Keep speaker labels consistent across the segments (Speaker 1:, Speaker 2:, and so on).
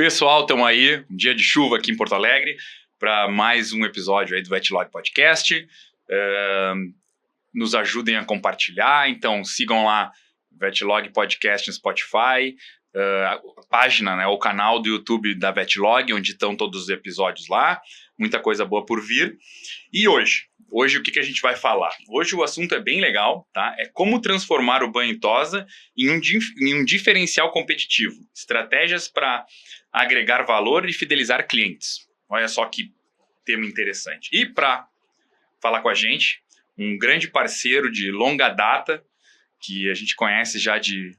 Speaker 1: Pessoal, estamos aí, um dia de chuva aqui em Porto Alegre, para mais um episódio aí do Vetlog Podcast. Nos ajudem a compartilhar, então sigam lá Vetlog Podcast no Spotify, a página, né, o canal do YouTube da Vetlog, onde estão todos os episódios lá, muita coisa boa por vir. E hoje o que a gente vai falar? Hoje o assunto é bem legal, tá? É como transformar o banho tosa em um diferencial competitivo. Estratégias para agregar valor e fidelizar clientes. Olha só que tema interessante. E para falar com a gente, um grande parceiro de longa data, que a gente conhece já de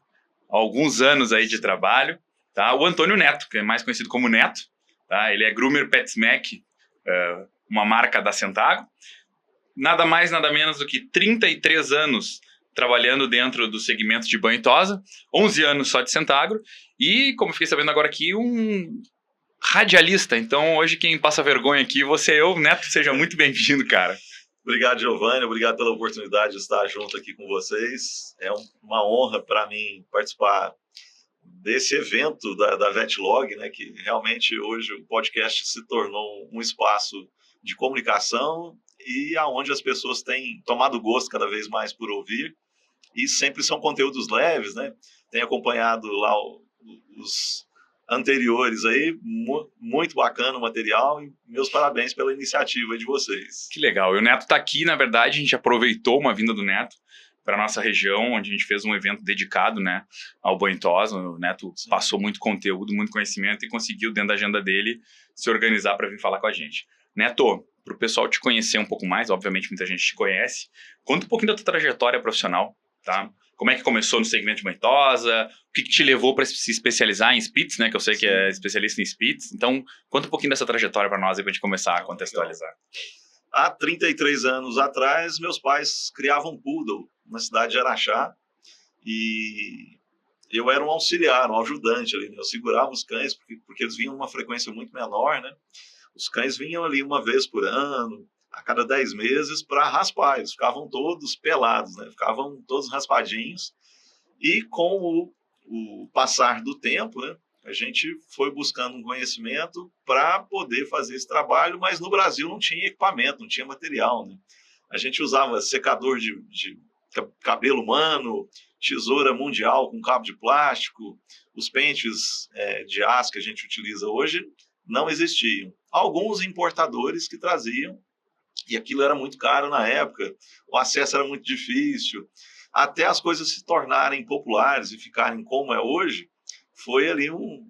Speaker 1: alguns anos aí de trabalho, tá? O Antônio Neto, que é mais conhecido como Neto, tá? Ele é Groomer PetSmack, uma marca da Centago. Nada mais, nada menos do que 33 anos trabalhando dentro do segmento de banho e tosa, 11 anos só de Centago, e, como fiquei sabendo agora aqui, um radialista. Então, hoje quem passa vergonha aqui, eu, Neto, seja muito bem-vindo, cara.
Speaker 2: Obrigado, Giovanni, obrigado pela oportunidade de estar junto aqui com vocês. É uma honra para mim participar desse evento da Vetlog, né, que realmente hoje o podcast se tornou um espaço de comunicação e aonde as pessoas têm tomado gosto cada vez mais por ouvir, e sempre são conteúdos leves, né? Tenho acompanhado lá os anteriores aí, muito bacana o material, e meus parabéns pela iniciativa de vocês.
Speaker 1: Que legal, e o Neto está aqui, na verdade, a gente aproveitou uma vinda do Neto para a nossa região, onde a gente fez um evento dedicado, né, ao banho tosa. O Neto passou muito conteúdo, muito conhecimento e conseguiu, dentro da agenda dele, se organizar para vir falar com a gente. Neto, para o pessoal te conhecer um pouco mais, obviamente muita gente te conhece, conta um pouquinho da tua trajetória profissional, tá? Como é que começou no segmento de banho tosa, o que te levou para se especializar em Spitz, né, que eu sei que é especialista em Spitz. Então, conta um pouquinho dessa trajetória para nós aí, para a gente começar a contextualizar.
Speaker 2: Há 33 anos atrás, meus pais criavam um poodle na cidade de Araxá, e eu era um auxiliar, um ajudante ali, né? Eu segurava os cães, porque eles vinham numa frequência muito menor, né? Os cães vinham ali uma vez por ano, a cada 10 meses, para raspar. Eles ficavam todos pelados, né? Ficavam todos raspadinhos. E com o passar do tempo, né, a gente foi buscando um conhecimento para poder fazer esse trabalho, mas no Brasil não tinha equipamento, não tinha material, né? A gente usava secador de cabelo humano, tesoura mundial com cabo de plástico, os pentes de aço que a gente utiliza hoje não existiam. Alguns importadores que traziam, e aquilo era muito caro na época, o acesso era muito difícil, até as coisas se tornarem populares e ficarem como é hoje, foi ali um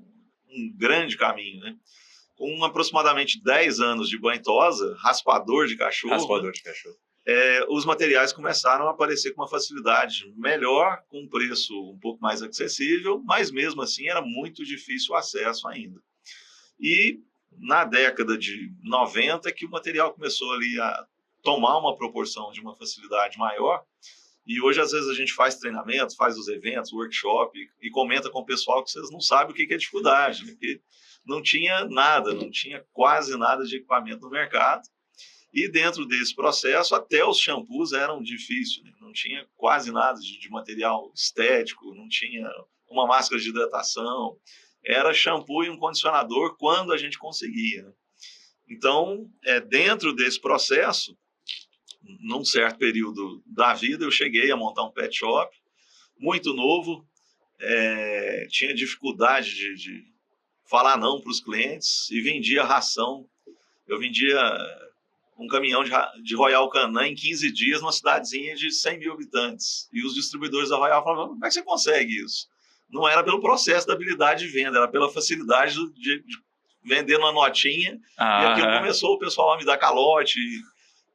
Speaker 2: grande caminho, né? Com aproximadamente 10 anos de banho tosa, raspador de cachorro, os materiais começaram a aparecer com uma facilidade melhor, com um preço um pouco mais acessível, mas mesmo assim era muito difícil o acesso ainda. E na década de 90 que o material começou ali a tomar uma proporção de uma facilidade maior, e hoje às vezes a gente faz treinamento, faz os eventos, workshop, e comenta com o pessoal que vocês não sabem o que é dificuldade, né? Porque não tinha nada, não tinha quase nada de equipamento no mercado, e dentro desse processo até os shampoos eram difíceis, né? Não tinha quase nada de material estético, não tinha uma máscara de hidratação, era shampoo e um condicionador quando a gente conseguia, né? Então, dentro desse processo, num certo período da vida, eu cheguei a montar um pet shop, muito novo, tinha dificuldade de falar não para os clientes e vendia ração. Eu vendia um caminhão de Royal Canin em 15 dias numa cidadezinha de 100 mil habitantes. E os distribuidores da Royal falavam: como é que você consegue isso? Não era pelo processo da habilidade de venda, era pela facilidade de vender numa notinha. E aquilo começou o pessoal a me dar calote.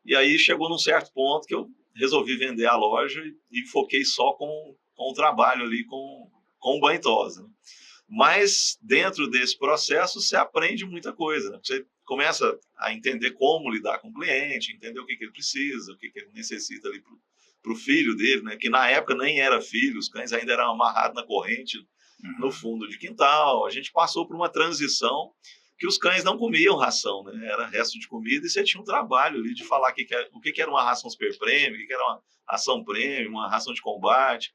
Speaker 2: E aí chegou num certo ponto que eu resolvi vender a loja e foquei só com o trabalho ali, com o banho tosa, né? Mas dentro desse processo você aprende muita coisa, né? Você começa a entender como lidar com o cliente, entender o que ele precisa, o que ele necessita ali para o filho dele, né? Que na época nem era filho, os cães ainda eram amarrados na corrente no fundo de quintal. A gente passou por uma transição que os cães não comiam ração, né? Era resto de comida, e você tinha um trabalho ali de falar o que era uma ração super premium, o que era uma ração premium, uma ração de combate.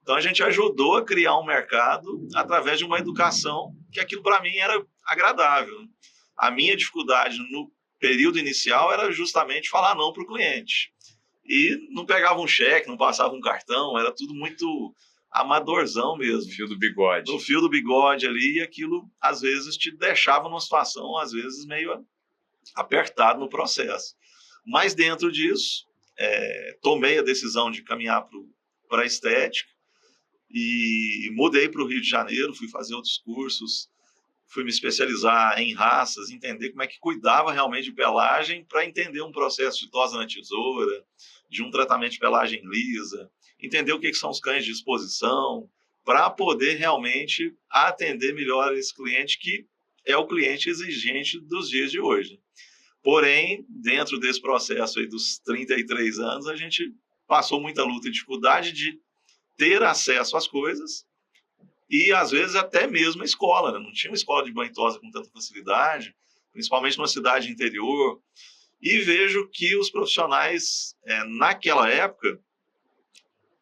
Speaker 2: Então a gente ajudou a criar um mercado através de uma educação que aquilo para mim era agradável. A minha dificuldade no período inicial era justamente falar não para o cliente. E não pegava um cheque, não passava um cartão, era tudo muito amadorzão mesmo.
Speaker 1: Fio do bigode.
Speaker 2: No fio do bigode ali, e aquilo às vezes te deixava numa situação, às vezes, meio apertado no processo. Mas dentro disso, tomei a decisão de caminhar para a estética e mudei para o Rio de Janeiro, fui fazer outros cursos, fui me especializar em raças, entender como é que cuidava realmente de pelagem para entender um processo de tosa na tesoura, de um tratamento de pelagem lisa, entender o que são os cães de exposição, para poder realmente atender melhor esse cliente, que é o cliente exigente dos dias de hoje. Porém, dentro desse processo aí dos 33 anos, a gente passou muita luta e dificuldade de ter acesso às coisas e, às vezes, até mesmo a escola. Né? Não tinha uma escola de banho e tosa com tanta facilidade, principalmente numa cidade interior. E vejo que os profissionais, naquela época,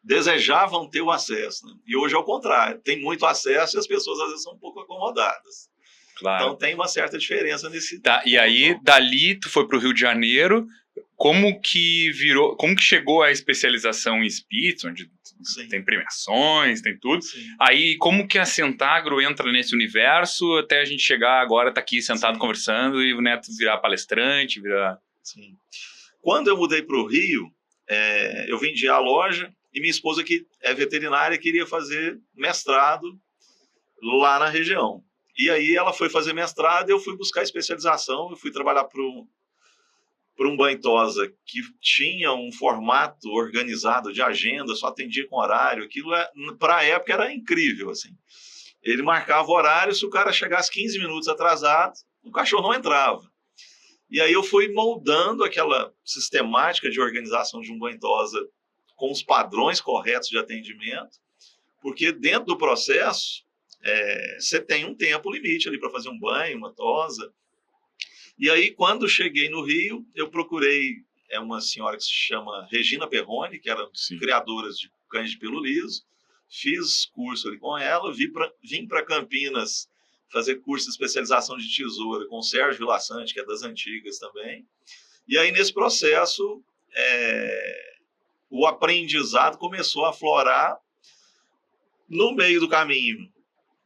Speaker 2: desejavam ter o acesso. Né? E hoje é o contrário. Tem muito acesso e as pessoas, às vezes, são um pouco acomodadas.
Speaker 1: Claro.
Speaker 2: Então, tem uma certa diferença nesse...
Speaker 1: Tá, e aí, dali, tu foi para o Rio de Janeiro. Como que chegou a especialização em Spitz, onde
Speaker 2: Sim.
Speaker 1: tem premiações, tem tudo.
Speaker 2: Sim.
Speaker 1: Aí, como que a Centagro entra nesse universo até a gente chegar agora, tá aqui sentado
Speaker 2: Sim.
Speaker 1: conversando e o Neto virar palestrante, virar...
Speaker 2: Sim. Quando eu mudei para o Rio, eu vendi a loja e minha esposa, que é veterinária, queria fazer mestrado lá na região. E aí ela foi fazer mestrado e eu fui buscar especialização, eu fui trabalhar para um banho tosa que tinha um formato organizado de agenda, só atendia com horário. Aquilo, para a época, era incrível. Assim. Ele marcava horário, se o cara chegasse 15 minutos atrasado, o cachorro não entrava. E aí eu fui moldando aquela sistemática de organização de um banho tosa com os padrões corretos de atendimento, porque dentro do processo, você tem um tempo limite ali para fazer um banho, uma tosa. E aí, quando cheguei no Rio, eu procurei uma senhora que se chama Regina Perrone, que era criadora de cães de pelo liso. Fiz curso ali com ela, vim para Campinas fazer curso de especialização de tesoura com o Sérgio Vilaçante, que é das antigas também. E aí, nesse processo, o aprendizado começou a aflorar. No meio do caminho,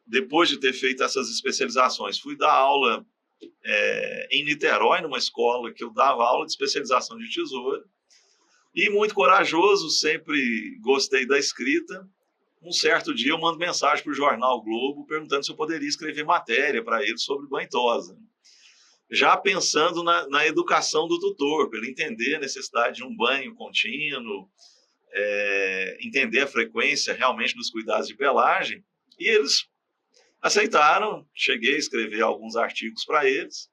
Speaker 2: depois de ter feito essas especializações, fui dar aula em Niterói, numa escola que eu dava aula de especialização de tesoura, e muito corajoso, sempre gostei da escrita. Um certo dia eu mando mensagem para o jornal o Globo perguntando se eu poderia escrever matéria para ele sobre banho tosa, já pensando na educação do tutor, para ele entender a necessidade de um banho contínuo, entender a frequência realmente dos cuidados de pelagem. E eles aceitaram, cheguei a escrever alguns artigos para eles.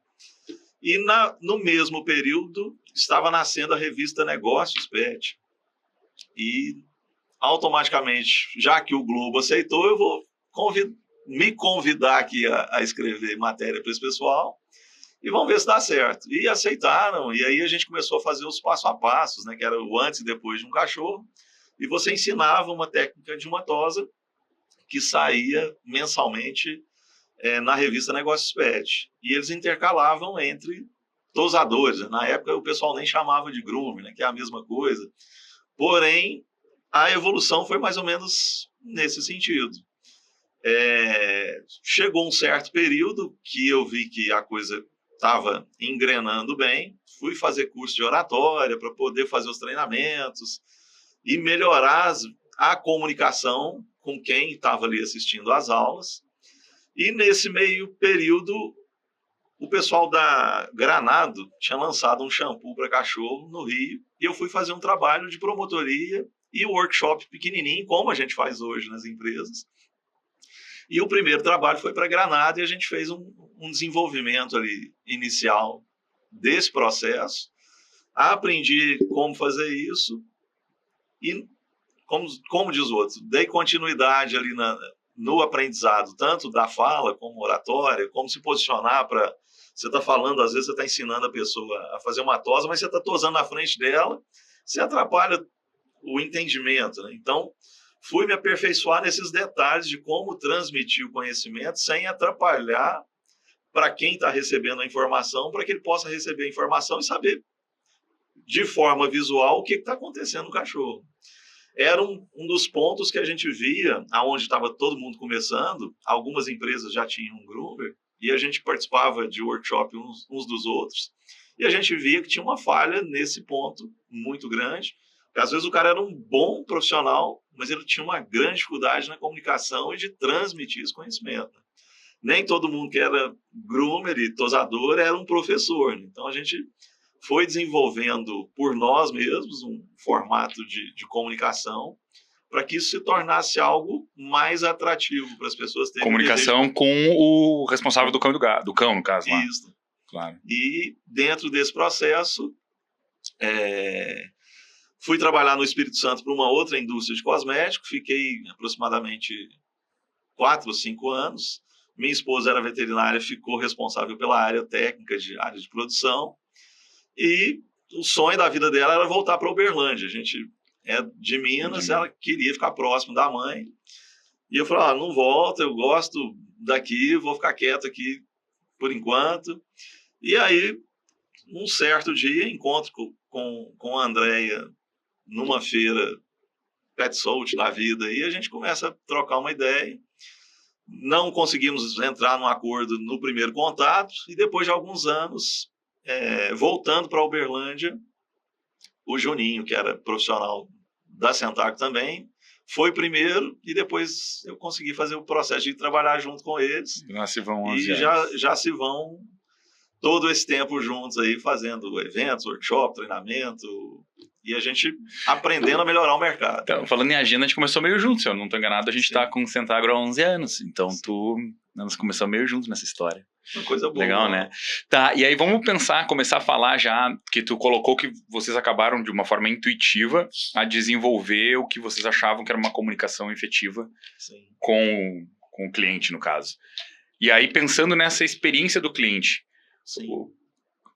Speaker 2: E no mesmo período estava nascendo a revista Negócios Pet. E automaticamente, já que o Globo aceitou, eu vou me convidar aqui a escrever matéria para esse pessoal e vamos ver se dá certo. E aceitaram, e aí a gente começou a fazer os passo a passos, né, que era o antes e depois de um cachorro, e você ensinava uma técnica de uma tosa que saía mensalmente na revista Negócios Pet. E eles intercalavam entre tosadores. Na época o pessoal nem chamava de grooming, né, que é a mesma coisa. Porém, a evolução foi mais ou menos nesse sentido. Chegou um certo período que eu vi que a coisa estava engrenando bem, fui fazer curso de oratória para poder fazer os treinamentos e melhorar a comunicação com quem estava ali assistindo às aulas. E nesse meio período, o pessoal da Granado tinha lançado um shampoo para cachorro no Rio, e eu fui fazer um trabalho de promotoria e workshop pequenininho, como a gente faz hoje nas empresas. E o primeiro trabalho foi para Granada, e a gente fez um desenvolvimento ali inicial desse processo. Aprendi como fazer isso e, como diz o outro, dei continuidade ali no aprendizado, tanto da fala como oratória, como se posicionar para... Você está falando, às vezes você está ensinando a pessoa a fazer uma tosa, mas você está tosando na frente dela, você atrapalha o entendimento. Né? Então, fui me aperfeiçoar nesses detalhes de como transmitir o conhecimento sem atrapalhar para quem está recebendo a informação, para que ele possa receber a informação e saber de forma visual o que está acontecendo no cachorro. Era um dos pontos que a gente via, aonde estava todo mundo começando, algumas empresas já tinham um groomer, e a gente participava de workshop uns dos outros, e a gente via que tinha uma falha nesse ponto muito grande. Às vezes o cara era um bom profissional, mas ele tinha uma grande dificuldade na comunicação e de transmitir esse conhecimento. Nem todo mundo que era groomer e tosador era um professor. Então a gente foi desenvolvendo por nós mesmos um formato de comunicação para que isso se tornasse algo mais atrativo para as pessoas terem
Speaker 1: comunicação com o responsável do cão, do cão no caso lá.
Speaker 2: Isso.
Speaker 1: Claro.
Speaker 2: E dentro desse processo, fui trabalhar no Espírito Santo para uma outra indústria de cosméticos, fiquei aproximadamente 4 ou 5 anos. Minha esposa era veterinária, ficou responsável pela área técnica, área de produção. E o sonho da vida dela era voltar para Uberlândia. A gente é de Minas, ela queria ficar próximo da mãe. E eu falei, não volta, eu gosto daqui, vou ficar quieto aqui por enquanto. E aí, um certo dia, encontro com a Andréia numa feira Pet Soult na vida, e a gente começa a trocar uma ideia. Não conseguimos entrar num acordo no primeiro contato, e depois de alguns anos, voltando para Uberlândia, o Juninho, que era profissional da Centaco também, foi primeiro, e depois eu consegui fazer o processo de trabalhar junto com eles.
Speaker 1: Já se vão 11
Speaker 2: e já se vão todo esse tempo juntos aí, fazendo eventos, workshop, treinamento, e a gente aprendendo a melhorar o mercado.
Speaker 1: Então, falando em agenda, a gente começou meio junto, se eu não estou enganado, a gente está com o Centagro há 11 anos, então nós começamos meio juntos nessa história.
Speaker 2: Uma coisa boa.
Speaker 1: Legal, né? Tá, e aí vamos começar a falar já, que tu colocou que vocês acabaram de uma forma intuitiva a desenvolver o que vocês achavam que era uma comunicação efetiva com o cliente, no caso. E aí, pensando nessa experiência do cliente,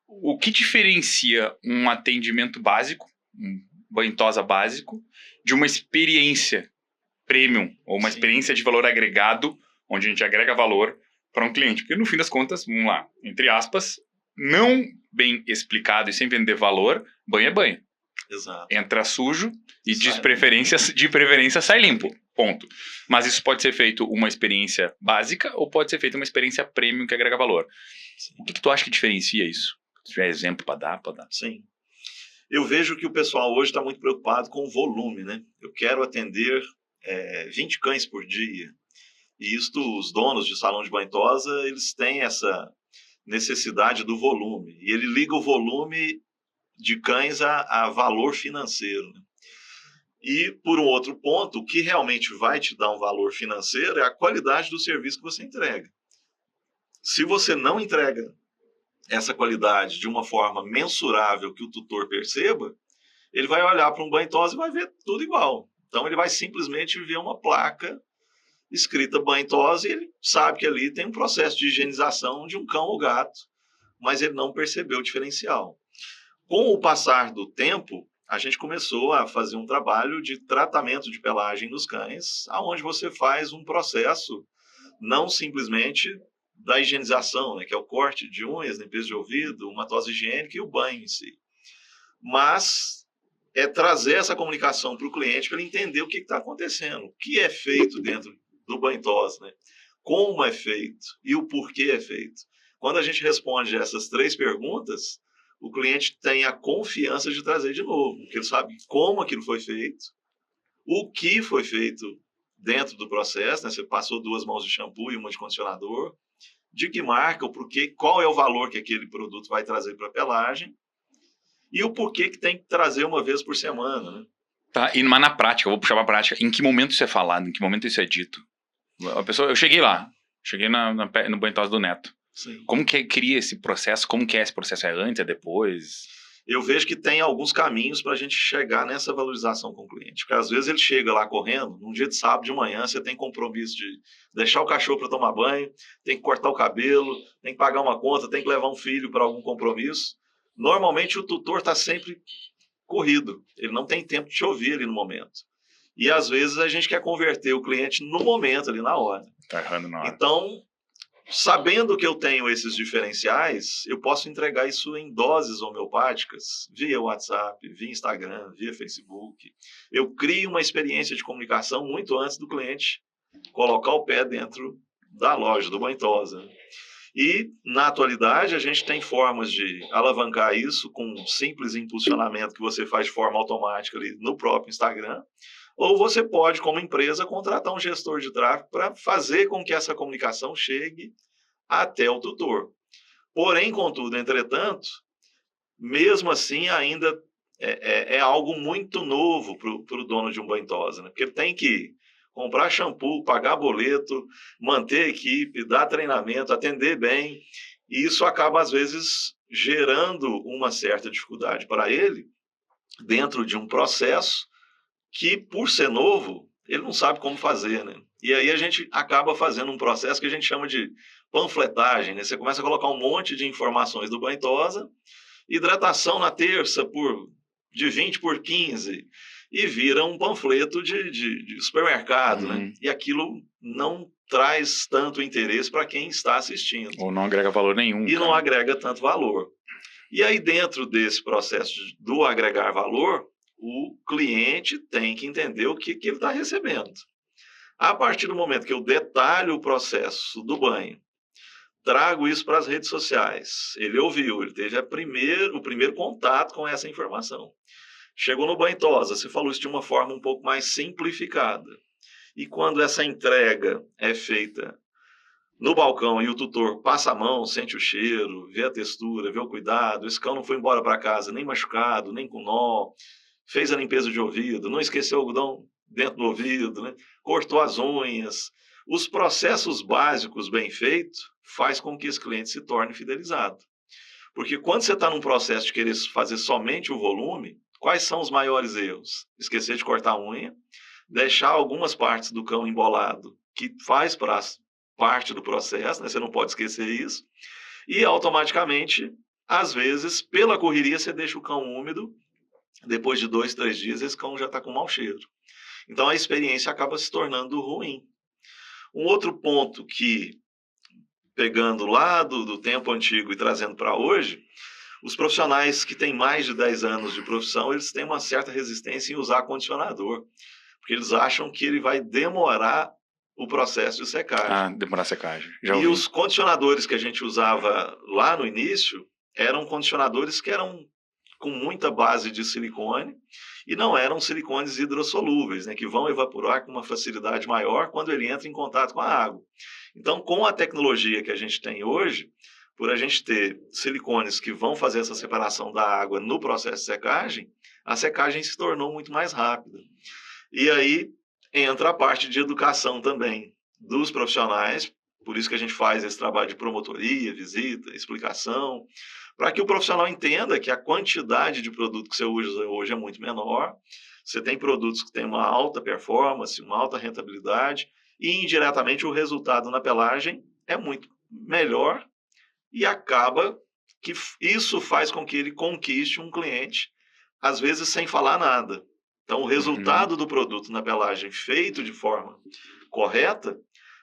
Speaker 1: o que diferencia um atendimento básico, um banho-tosa básico, de uma experiência premium, ou uma experiência de valor agregado, onde a gente agrega valor para um cliente? Porque no fim das contas, vamos lá, entre aspas, não bem explicado e sem vender valor, banho é banho.
Speaker 2: Exato.
Speaker 1: Entra sujo e de preferência sai limpo. Ponto. Mas isso pode ser feito uma experiência básica ou pode ser feita uma experiência premium que agrega valor. Sim. O que tu acha que diferencia isso? Se tiver exemplo para dar, pode dar.
Speaker 2: Sim. Eu vejo que o pessoal hoje está muito preocupado com o volume, né? Eu quero atender 20 cães por dia. E os donos de salão de banho-tosa, eles têm essa necessidade do volume. E ele liga o volume de cães a valor financeiro, né? E, por um outro ponto, o que realmente vai te dar um valor financeiro é a qualidade do serviço que você entrega. Se você não entrega essa qualidade de uma forma mensurável que o tutor perceba, ele vai olhar para um banho-tosa e vai ver tudo igual. Então, ele vai simplesmente ver uma placa escrita banho-tosa e ele sabe que ali tem um processo de higienização de um cão ou gato, mas ele não percebeu o diferencial. Com o passar do tempo, a gente começou a fazer um trabalho de tratamento de pelagem nos cães, onde você faz um processo não simplesmente da higienização, né, que é o corte de unhas, limpeza de ouvido, uma tosa higiênica e o banho em si. Mas é trazer essa comunicação para o cliente para ele entender o que está acontecendo, o que é feito dentro do banho-tosa, né? Como é feito e o porquê é feito. Quando a gente responde essas 3 perguntas, o cliente tem a confiança de trazer de novo, porque ele sabe como aquilo foi feito, o que foi feito dentro do processo, né? Você passou 2 mãos de shampoo e uma de condicionador, de que marca, o porquê, qual é o valor que aquele produto vai trazer para a pelagem e o porquê que tem que trazer uma vez por semana, né?
Speaker 1: Tá, mas na prática, eu vou puxar para a prática, em que momento isso é falado, em que momento isso é dito? Eu cheguei no banho-tosa do Neto.
Speaker 2: Sim.
Speaker 1: Como que cria esse processo? Como que é esse processo? É antes, é depois?
Speaker 2: Eu vejo que tem alguns caminhos para a gente chegar nessa valorização com o cliente. Porque às vezes ele chega lá correndo, num dia de sábado de manhã, você tem compromisso de deixar o cachorro para tomar banho, tem que cortar o cabelo, tem que pagar uma conta, tem que levar um filho para algum compromisso. Normalmente o tutor está sempre corrido, ele não tem tempo de te ouvir ali no momento. E às vezes a gente quer converter o cliente no momento, ali na hora.
Speaker 1: Tá errando na hora.
Speaker 2: Então, sabendo que eu tenho esses diferenciais, eu posso entregar isso em doses homeopáticas, via WhatsApp, via Instagram, via Facebook. Eu crio uma experiência de comunicação muito antes do cliente colocar o pé dentro da loja, do Banho Tosa. E, na atualidade, a gente tem formas de alavancar isso com um simples impulsionamento que você faz de forma automática ali no próprio Instagram, ou você pode, como empresa, contratar um gestor de tráfego para fazer com que essa comunicação chegue até o tutor. Porém, contudo, entretanto, mesmo assim, ainda é algo muito novo para o dono de um banho tosa, né? Porque ele tem que comprar shampoo, pagar boleto, manter a equipe, dar treinamento, atender bem, e isso acaba, às vezes, gerando uma certa dificuldade para ele dentro de um processo que, por ser novo, ele não sabe como fazer, né? E aí a gente acaba fazendo um processo que a gente chama de panfletagem, né? Você começa a colocar um monte de informações do banho tosa, hidratação na terça de 20 por 15, e vira um panfleto de supermercado, né? E aquilo não traz tanto interesse para quem está assistindo.
Speaker 1: Ou não agrega valor nenhum.
Speaker 2: E não agrega tanto valor. E aí, dentro desse processo do agregar valor, o cliente tem que entender o que ele está recebendo. A partir do momento que eu detalho o processo do banho, trago isso para as redes sociais, ele ouviu, ele teve o primeiro contato com essa informação. Chegou no banho tosa, você falou isso de uma forma um pouco mais simplificada. E quando essa entrega é feita no balcão e o tutor passa a mão, sente o cheiro, vê a textura, vê o cuidado, esse cão não foi embora para casa nem machucado, nem com nó, fez a limpeza de ouvido, não esqueceu o algodão dentro do ouvido, né? Cortou as unhas. Os processos básicos bem feitos faz com que esse cliente se torne fidelizado. Porque quando você está num processo de querer fazer somente o volume, quais são os maiores erros? Esquecer de cortar a unha, deixar algumas partes do cão embolado, que faz parte do processo, né? Você não pode esquecer isso, e automaticamente, às vezes, pela correria, você deixa o cão úmido, depois de 2, 3 dias, esse cão já está com mau cheiro. Então, a experiência acaba se tornando ruim. Um outro ponto que, pegando lá do tempo antigo e trazendo para hoje, os profissionais que têm mais de 10 anos de profissão, eles têm uma certa resistência em usar condicionador, porque eles acham que ele vai demorar o processo de secagem.
Speaker 1: Demorar a secagem.
Speaker 2: E os condicionadores que a gente usava lá no início eram condicionadores que eram com muita base de silicone e não eram silicones hidrossolúveis, né, que vão evaporar com uma facilidade maior quando ele entra em contato com a água. Então, com a tecnologia que a gente tem hoje, por a gente ter silicones que vão fazer essa separação da água no processo de secagem, a secagem se tornou muito mais rápida. E aí entra a parte de educação também dos profissionais, por isso que a gente faz esse trabalho de promotoria, visita, explicação, para que o profissional entenda que a quantidade de produto que você usa hoje é muito menor, você tem produtos que têm uma alta performance, uma alta rentabilidade, e indiretamente o resultado na pelagem é muito melhor, e acaba que isso faz com que ele conquiste um cliente, às vezes sem falar nada. Então, o resultado do produto na pelagem feito de forma correta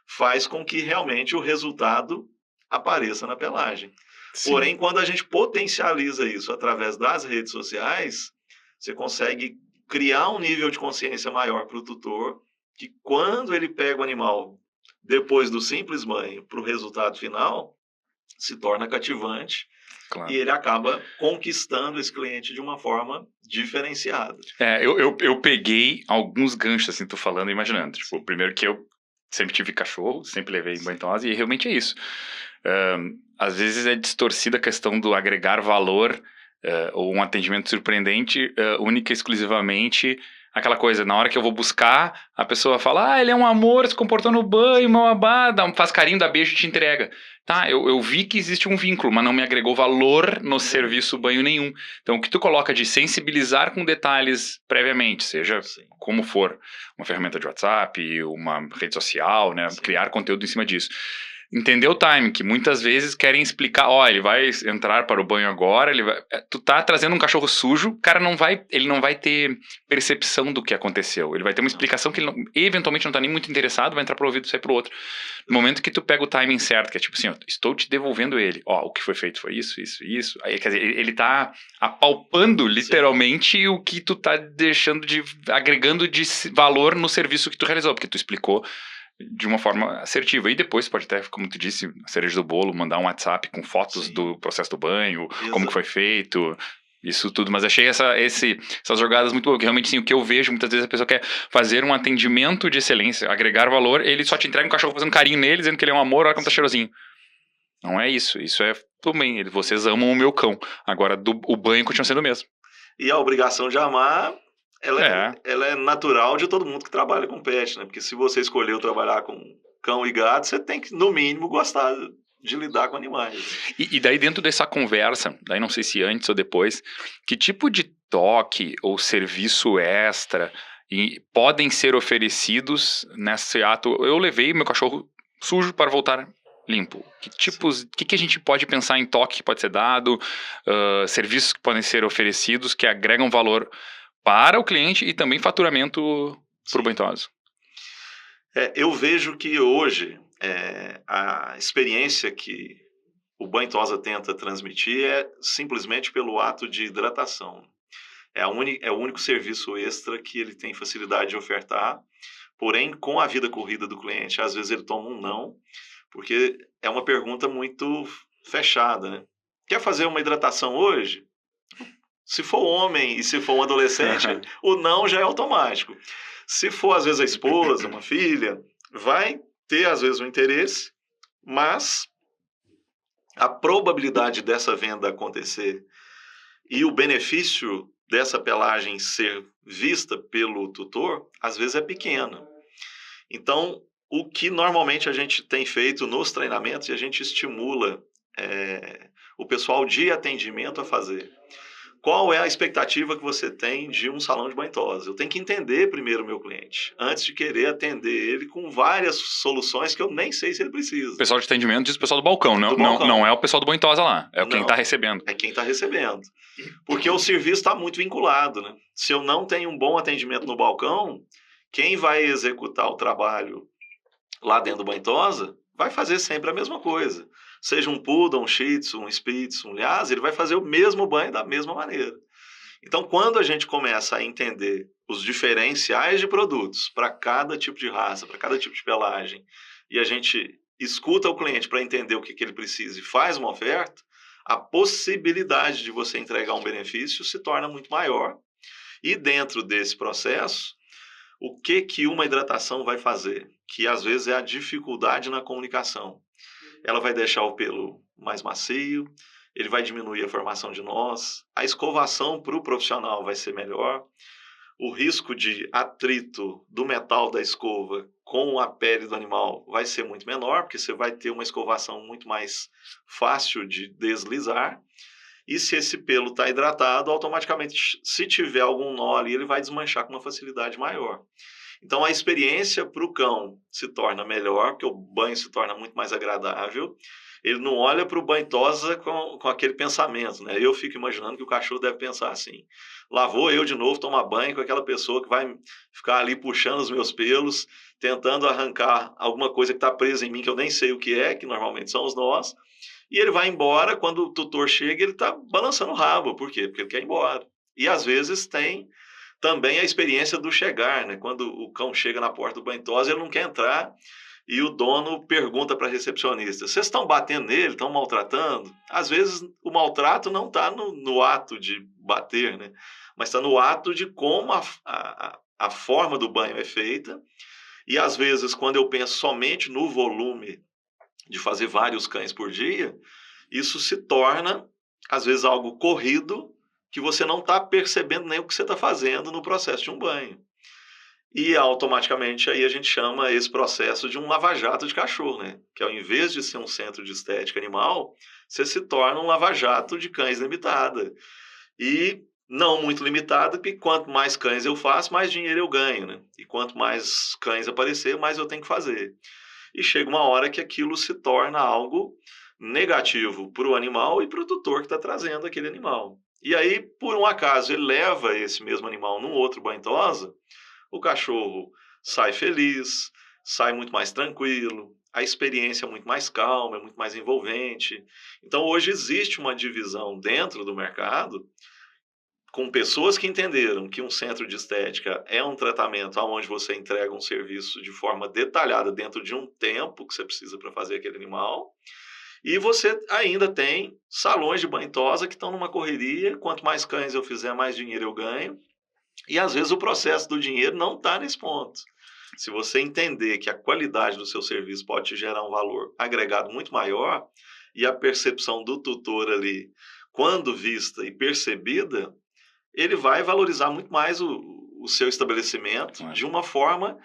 Speaker 2: faz com que realmente o resultado apareça na pelagem. Sim. Porém, quando a gente potencializa isso através das redes sociais, você consegue criar um nível de consciência maior para o tutor, que quando ele pega o animal depois do simples banho para o resultado final, se torna cativante. Claro. E ele acaba conquistando esse cliente de uma forma diferenciada.
Speaker 1: Eu peguei alguns ganchos, assim, tô falando e imaginando. Tipo, primeiro que eu sempre tive cachorro, sempre levei em banho tosa, e realmente é isso. Às vezes é distorcida a questão do agregar valor ou um atendimento surpreendente, única e exclusivamente aquela coisa, na hora que eu vou buscar, a pessoa fala, ele é um amor, se comportou no banho, faz carinho, dá beijo e te entrega. Tá, eu vi que existe um vínculo, mas não me agregou valor no serviço banho nenhum. Então, o que tu coloca de sensibilizar com detalhes previamente, seja como for, uma ferramenta de WhatsApp, uma rede social, né, criar conteúdo em cima disso. entender o timing, que muitas vezes querem explicar, ele vai entrar para o banho agora, tu tá trazendo um cachorro sujo, o cara ele não vai ter percepção do que aconteceu, ele vai ter uma explicação que ele eventualmente não tá nem muito interessado, vai entrar pro ouvido e sair pro outro. No momento que tu pega o timing certo, que é tipo assim, estou te devolvendo ele, o que foi feito foi isso, aí quer dizer, ele tá apalpando literalmente o que tu tá agregando de valor no serviço que tu realizou, porque tu explicou de uma forma assertiva. E depois pode até, como tu disse, a cereja do bolo, mandar um WhatsApp com fotos do processo do banho, como que foi feito, isso tudo. Mas achei essas jogadas muito boas, que realmente sim, o que eu vejo, muitas vezes a pessoa quer fazer um atendimento de excelência, agregar valor, ele só te entrega um cachorro fazendo carinho nele, dizendo que ele é um amor, olha como tá cheirosinho. Não é isso, isso é tudo bem, vocês amam o meu cão, agora o banho continua sendo o mesmo.
Speaker 2: E a obrigação de amar, ela é natural de todo mundo que trabalha com pet, né? Porque se você escolheu trabalhar com cão e gato, você tem que, no mínimo, gostar de lidar com animais.
Speaker 1: E daí dentro dessa conversa, daí não sei se antes ou depois, que tipo de toque ou serviço extra podem ser oferecidos nesse ato? Eu levei meu cachorro sujo para voltar limpo. Que tipos, que a gente pode pensar em toque que pode ser dado, serviços que podem ser oferecidos que agregam valor para o cliente e também faturamento para o banhoso?
Speaker 2: Eu vejo que hoje a experiência que o banho-tosa tenta transmitir é simplesmente pelo ato de hidratação. É o único serviço extra que ele tem facilidade de ofertar, porém, com a vida corrida do cliente, às vezes ele toma um não, porque é uma pergunta muito fechada, né? Quer fazer uma hidratação hoje? Se for homem e se for um adolescente, o não já é automático. Se for, às vezes, a esposa, uma filha, vai ter, às vezes, um interesse, mas a probabilidade dessa venda acontecer e o benefício dessa pelagem ser vista pelo tutor, às vezes é pequena. Então, o que normalmente a gente tem feito nos treinamentos, e a gente estimula o pessoal de atendimento a fazer. Qual é a expectativa que você tem de um salão de banho-tosa? Eu tenho que entender primeiro o meu cliente, antes de querer atender ele com várias soluções que eu nem sei se ele precisa.
Speaker 1: O pessoal de atendimento diz o pessoal do balcão, não é o pessoal do banho-tosa lá, quem está recebendo.
Speaker 2: É quem está recebendo. Porque o serviço está muito vinculado, né? Se eu não tenho um bom atendimento no balcão, quem vai executar o trabalho lá dentro do banho-tosa vai fazer sempre a mesma coisa. Seja um Poodle, um Shih Tzu, um Spitz, um Lhasa, ele vai fazer o mesmo banho da mesma maneira. Então, quando a gente começa a entender os diferenciais de produtos para cada tipo de raça, para cada tipo de pelagem, e a gente escuta o cliente para entender o que ele precisa e faz uma oferta, a possibilidade de você entregar um benefício se torna muito maior. E dentro desse processo, o que uma hidratação vai fazer? Que às vezes é a dificuldade na comunicação. Ela vai deixar o pelo mais macio, ele vai diminuir a formação de nós, a escovação para o profissional vai ser melhor, o risco de atrito do metal da escova com a pele do animal vai ser muito menor, porque você vai ter uma escovação muito mais fácil de deslizar. E se esse pelo está hidratado, automaticamente, se tiver algum nó ali, ele vai desmanchar com uma facilidade maior. Então, a experiência para o cão se torna melhor, porque o banho se torna muito mais agradável. Ele não olha para o banho-tosa com aquele pensamento, né? Eu fico imaginando que o cachorro deve pensar assim: lá vou eu de novo tomar banho com aquela pessoa que vai ficar ali puxando os meus pelos, tentando arrancar alguma coisa que está presa em mim, que eu nem sei o que é, que normalmente são os nós. E ele vai embora, quando o tutor chega, ele está balançando o rabo. Por quê? Porque ele quer ir embora. E às vezes tem também a experiência do chegar, né? Quando o cão chega na porta do banho-tosa, ele não quer entrar e o dono pergunta para a recepcionista: vocês estão batendo nele, estão maltratando? Às vezes o maltrato não está no ato de bater, né? Mas está no ato de como a forma do banho é feita. E às vezes, quando eu penso somente no volume de fazer vários cães por dia, isso se torna, às vezes, algo corrido, que você não está percebendo nem o que você está fazendo no processo de um banho. E automaticamente aí a gente chama esse processo de um lava-jato de cachorro, né? Que ao invés de ser um centro de estética animal, você se torna um lava-jato de cães limitada. E não muito limitado, porque quanto mais cães eu faço, mais dinheiro eu ganho, né? E quanto mais cães aparecer, mais eu tenho que fazer. e chega uma hora que aquilo se torna algo negativo para o animal e para o tutor que está trazendo aquele animal. E aí, por um acaso, ele leva esse mesmo animal num outro banho-tosa, o cachorro sai feliz, sai muito mais tranquilo, a experiência é muito mais calma, é muito mais envolvente. Então, hoje existe uma divisão dentro do mercado com pessoas que entenderam que um centro de estética é um tratamento onde você entrega um serviço de forma detalhada dentro de um tempo que você precisa para fazer aquele animal. E você ainda tem salões de banho-tosa que estão numa correria. Quanto mais cães eu fizer, mais dinheiro eu ganho. E às vezes o processo do dinheiro não está nesse ponto. Se você entender que a qualidade do seu serviço pode te gerar um valor agregado muito maior e a percepção do tutor ali, quando vista e percebida, ele vai valorizar muito mais o seu estabelecimento de uma forma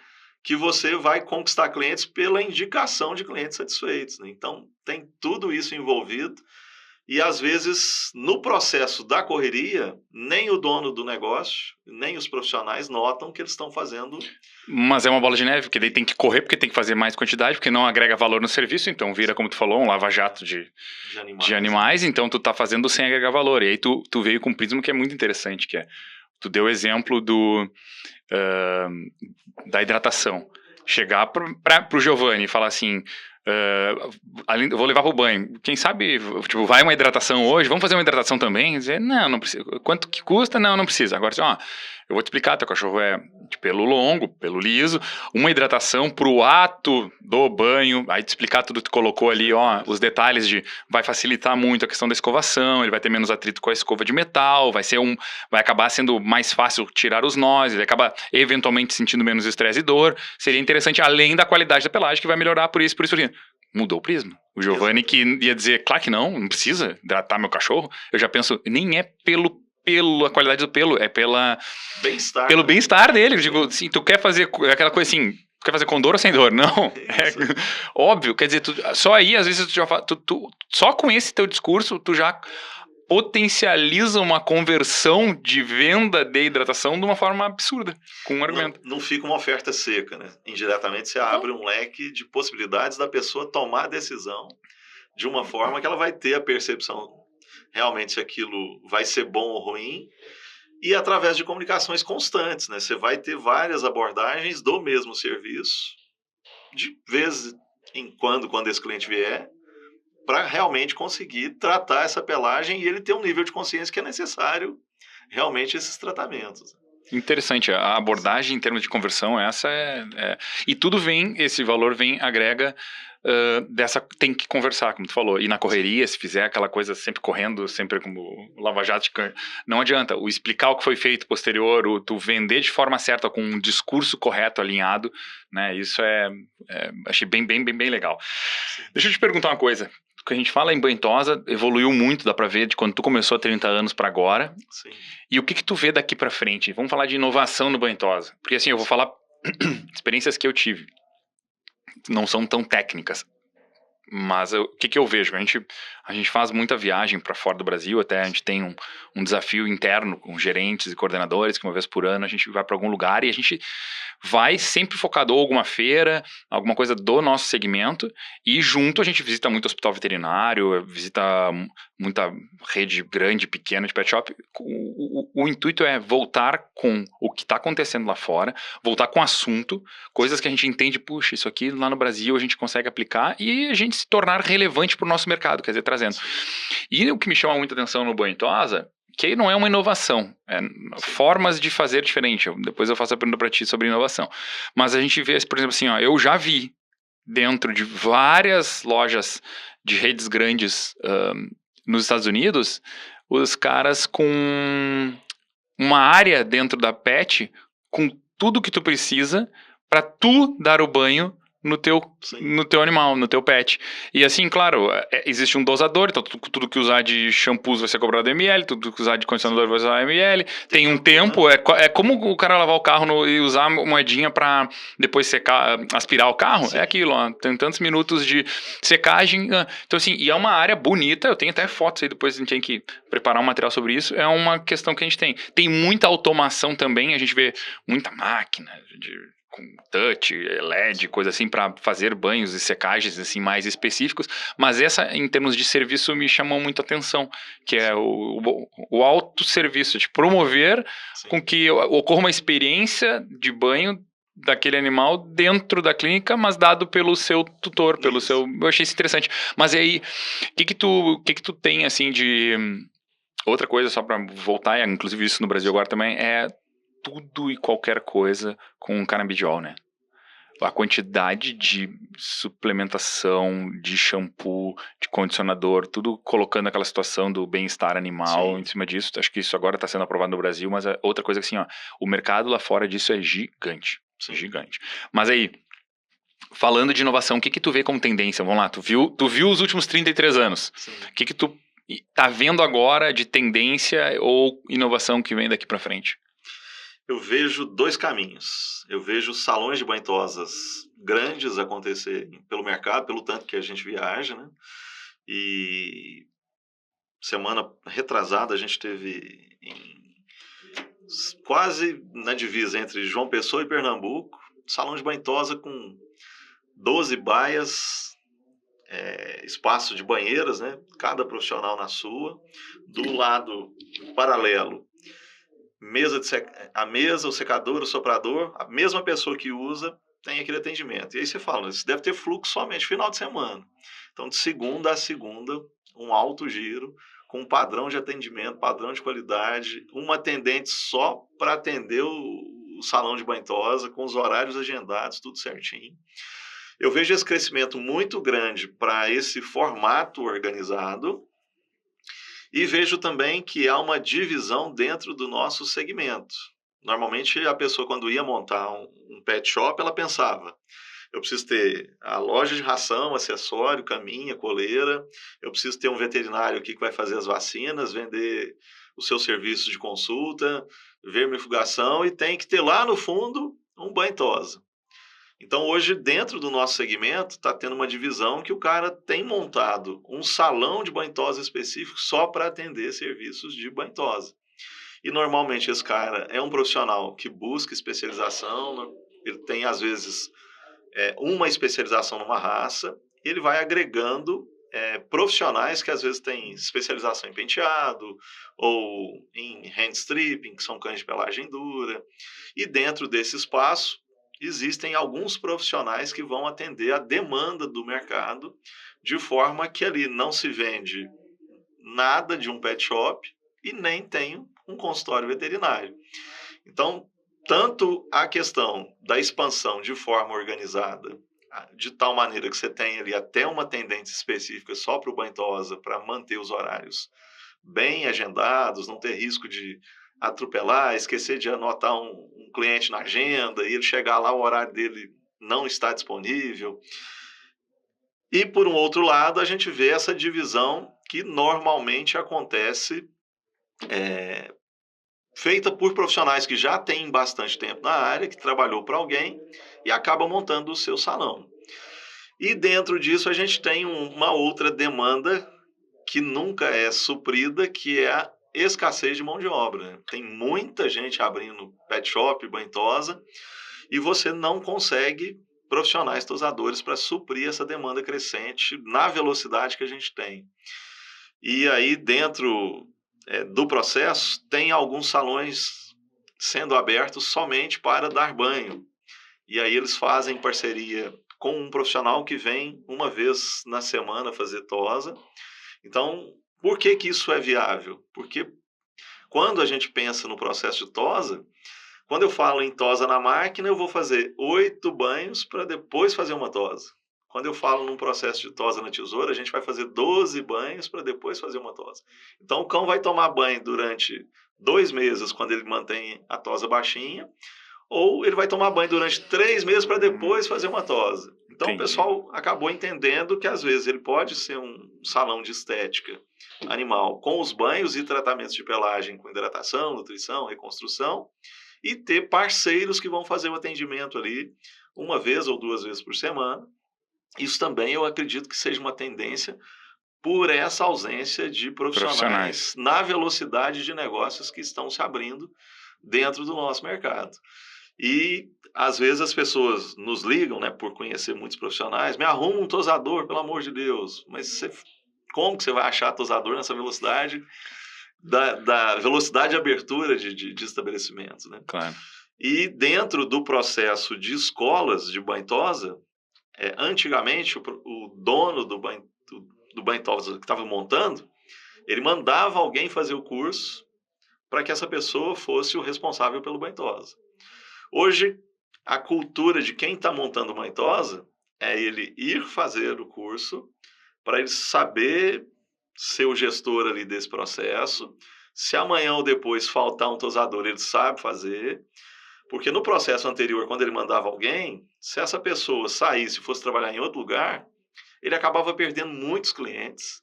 Speaker 2: que você vai conquistar clientes pela indicação de clientes satisfeitos, né? Então, tem tudo isso envolvido e, às vezes, no processo da correria, nem o dono do negócio, nem os profissionais notam que eles estão fazendo.
Speaker 1: Mas é uma bola de neve, porque daí tem que correr, porque tem que fazer mais quantidade, porque não agrega valor no serviço, então vira, como tu falou, um lava-jato de animais, então tu tá fazendo sem agregar valor. E aí tu veio com um prisma que é muito interessante, que é, tu deu o exemplo da hidratação. Chegar pro Giovanni e falar assim, eu vou levar pro banho, quem sabe, tipo, vai uma hidratação hoje, vamos fazer uma hidratação também? Dizer, não precisa. Quanto que custa? Não precisa. Agora, assim, eu vou te explicar, teu cachorro é de pelo longo, pelo liso, uma hidratação pro ato do banho, aí te explicar tudo que tu colocou ali, os detalhes vai facilitar muito a questão da escovação, ele vai ter menos atrito com a escova de metal, vai acabar sendo mais fácil tirar os nós, ele acaba eventualmente sentindo menos estresse e dor, seria interessante, além da qualidade da pelagem, que vai melhorar por isso. Mudou o prisma. O Giovanni que ia dizer, claro que não precisa hidratar meu cachorro, eu já penso, nem é a qualidade do pelo, é pelo bem-estar dele. Eu digo, assim, tu quer fazer aquela coisa assim, tu quer fazer com dor ou sem dor? Não. Óbvio, quer dizer, só aí, às vezes, só com esse teu discurso, tu já potencializa uma conversão de venda de hidratação de uma forma absurda, com um argumento.
Speaker 2: Não fica uma oferta seca, né? Indiretamente você abre um leque de possibilidades da pessoa tomar a decisão de uma forma que ela vai ter a percepção realmente se aquilo vai ser bom ou ruim, e através de comunicações constantes, né? Você vai ter várias abordagens do mesmo serviço, de vez em quando esse cliente vier, para realmente conseguir tratar essa pelagem e ele ter um nível de consciência que é necessário realmente esses tratamentos.
Speaker 1: Interessante, a abordagem em termos de conversão, essa e tudo esse valor agrega tem que conversar, como tu falou, e na correria, se fizer aquela coisa sempre correndo, sempre como lava-jato, não adianta, o explicar o que foi feito posterior, tu vender de forma certa, com um discurso correto, alinhado, né, isso achei bem legal. Sim. Deixa eu te perguntar uma coisa, que a gente fala em banho-tosa, evoluiu muito, dá pra ver, de quando tu começou há 30 anos pra agora.
Speaker 2: Sim.
Speaker 1: E o que tu vê daqui pra frente? Vamos falar de inovação no banho-tosa. Porque assim, eu vou falar experiências que eu tive. Não são tão técnicas. Mas o que eu vejo? A gente faz muita viagem para fora do Brasil, até a gente tem um desafio interno com gerentes e coordenadores, que uma vez por ano a gente vai para algum lugar e a gente vai sempre focado ou alguma feira, alguma coisa do nosso segmento, e junto a gente visita muito hospital veterinário, visita muita rede grande, pequena de pet shop. O intuito é voltar com o que está acontecendo lá fora, voltar com assunto, coisas que a gente entende, puxa, isso aqui lá no Brasil a gente consegue aplicar e a gente se tornar relevante para o nosso mercado, quer dizer, trazendo. E o que me chama muita atenção no banho-tosa, que aí não é uma inovação, formas de fazer diferente. Depois eu faço a pergunta para ti sobre inovação. Mas a gente vê, por exemplo, assim, eu já vi dentro de várias lojas de redes grandes nos Estados Unidos, os caras com uma área dentro da pet, com tudo que tu precisa para tu dar o banho no teu animal, no teu pet. E assim, claro, existe um dosador, então tudo que usar de shampoos vai ser cobrado ml, tudo que usar de condicionador vai usar ml, tem um tempo, é como o cara lavar o carro e usar moedinha pra depois secar, aspirar o carro, sim. É aquilo, tem tantos minutos de secagem, então assim, e é uma área bonita, eu tenho até fotos aí, depois a gente tem que preparar um material sobre isso, é uma questão que a gente tem muita automação também, a gente vê muita máquina de com touch, LED, coisa assim, para fazer banhos e secagens assim mais específicos, mas essa, em termos de serviço, me chamou muito a atenção, que é o autosserviço, de promover com que ocorra uma experiência de banho daquele animal dentro da clínica, mas dado pelo seu tutor, pelo seu... Eu achei isso interessante. Mas aí, o que tu tem, assim, de... Outra coisa, só para voltar, inclusive isso no Brasil agora também, é tudo e qualquer coisa com canabidiol, né? A quantidade de suplementação, de shampoo, de condicionador, tudo colocando aquela situação do bem-estar animal em cima disso. Acho que isso agora está sendo aprovado no Brasil, mas é outra coisa que assim, ó, o mercado lá fora disso é gigante. Gigante. Mas aí, falando de inovação, o que tu vê como tendência? Vamos lá, tu viu os últimos 33 anos. O que tu tá vendo agora de tendência ou inovação que vem daqui para frente?
Speaker 2: Eu vejo dois caminhos. Eu vejo salões de banho-tosas grandes acontecerem pelo mercado, pelo tanto que a gente viaja, né? E semana retrasada a gente teve quase na divisa entre João Pessoa e Pernambuco, salão de banho-tosa com 12 baias, espaço de banheiras, né? Cada profissional na sua. Do lado paralelo, a mesa, o secador, o soprador, a mesma pessoa que usa tem aquele atendimento. E aí você fala, isso deve ter fluxo somente final de semana. Então, de segunda a segunda, um alto giro, com um padrão de atendimento, padrão de qualidade, uma atendente só para atender o salão de banho-tosa, com os horários agendados, tudo certinho. Eu vejo esse crescimento muito grande para esse formato organizado, e vejo também que há uma divisão dentro do nosso segmento. Normalmente, a pessoa, quando ia montar um pet shop, ela pensava, eu preciso ter a loja de ração, acessório, caminha, coleira, eu preciso ter um veterinário aqui que vai fazer as vacinas, vender os seus serviços de consulta, vermifugação, e tem que ter lá no fundo um banho-tosa. Então, hoje, dentro do nosso segmento, está tendo uma divisão que o cara tem montado um salão de banho-tosa específico só para atender serviços de banho-tosa. E, normalmente, esse cara é um profissional que busca especialização, né? Ele tem, às vezes, uma especialização numa raça, e ele vai agregando profissionais que, às vezes, têm especialização em penteado ou em hand stripping, que são cães de pelagem dura. E, dentro desse espaço, existem alguns profissionais que vão atender a demanda do mercado, de forma que ali não se vende nada de um pet shop e nem tem um consultório veterinário. Então, tanto a questão da expansão de forma organizada, de tal maneira que você tem ali até uma tendência específica só para o banho-tosa, para manter os horários bem agendados, não ter risco de atropelar, esquecer de anotar um cliente na agenda e ele chegar lá, o horário dele não está disponível. E, por um outro lado, a gente vê essa divisão que normalmente acontece feita por profissionais que já têm bastante tempo na área, que trabalhou para alguém e acaba montando o seu salão. E dentro disso a gente tem uma outra demanda que nunca é suprida, que é a escassez de mão de obra. Né? Tem muita gente abrindo pet shop, banho-tosa, e você não consegue profissionais tosadores para suprir essa demanda crescente na velocidade que a gente tem. E aí, dentro do processo, tem alguns salões sendo abertos somente para dar banho. E aí eles fazem parceria com um profissional que vem uma vez na semana fazer tosa. Então, por que isso é viável? Porque quando a gente pensa no processo de tosa, quando eu falo em tosa na máquina, eu vou fazer 8 banhos para depois fazer uma tosa. Quando eu falo num processo de tosa na tesoura, a gente vai fazer 12 banhos para depois fazer uma tosa. Então, o cão vai tomar banho durante 2 meses, quando ele mantém a tosa baixinha, ou ele vai tomar banho durante 3 meses para depois fazer uma tosa. Então, Entendi. O pessoal acabou entendendo que, às vezes, ele pode ser um salão de estética animal com os banhos e tratamentos de pelagem com hidratação, nutrição, reconstrução, e ter parceiros que vão fazer o atendimento ali uma vez ou 2 vezes por semana. Isso também eu acredito que seja uma tendência por essa ausência de profissionais na velocidade de negócios que estão se abrindo dentro do nosso mercado. E às vezes as pessoas nos ligam, né, por conhecer muitos profissionais, me arruma um tosador, pelo amor de Deus. Mas como que você vai achar tosador nessa velocidade da velocidade de abertura de estabelecimentos, né?
Speaker 1: Claro.
Speaker 2: E dentro do processo de escolas de banho-tosa, antigamente o dono do banho-tosa que estava montando, ele mandava alguém fazer o curso para que essa pessoa fosse o responsável pelo banho-tosa. Hoje, a cultura de quem está montando banho-tosa é ele ir fazer o curso para ele saber ser o gestor ali desse processo. Se amanhã ou depois faltar um tosador, ele sabe fazer. Porque no processo anterior, quando ele mandava alguém, se essa pessoa saísse e fosse trabalhar em outro lugar, ele acabava perdendo muitos clientes.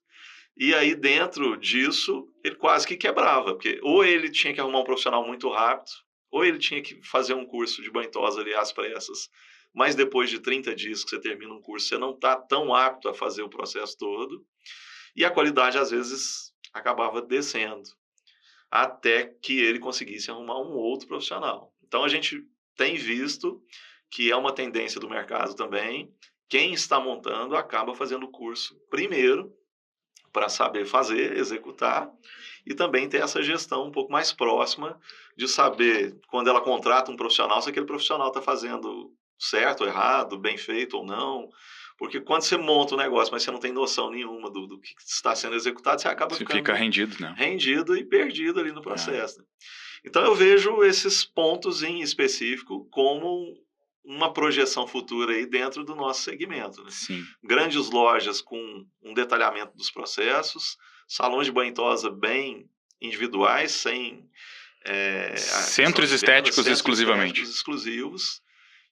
Speaker 2: E aí, dentro disso, ele quase que quebrava. Porque ou ele tinha que arrumar um profissional muito rápido, ou ele tinha que fazer um curso de banho-tosa ali às pressas. Mas depois de 30 dias que você termina um curso, você não está tão apto a fazer o processo todo. E a qualidade, às vezes, acabava descendo, até que ele conseguisse arrumar um outro profissional. Então, a gente tem visto que é uma tendência do mercado também. Quem está montando acaba fazendo o curso primeiro, para saber fazer, executar, e também ter essa gestão um pouco mais próxima de saber, quando ela contrata um profissional, se aquele profissional está fazendo certo ou errado, bem feito ou não. Porque quando você monta um negócio, mas você não tem noção nenhuma do que está sendo executado, você acaba
Speaker 1: Você
Speaker 2: ficando
Speaker 1: fica rendido, né?
Speaker 2: rendido e perdido ali no processo. Então, eu vejo esses pontos em específico como uma projeção futura aí dentro do nosso segmento, né?
Speaker 1: Sim.
Speaker 2: Grandes lojas com um detalhamento dos processos, salões de banho-tosa bem individuais, sem
Speaker 1: Centros estéticos exclusivamente.
Speaker 2: estéticos exclusivos,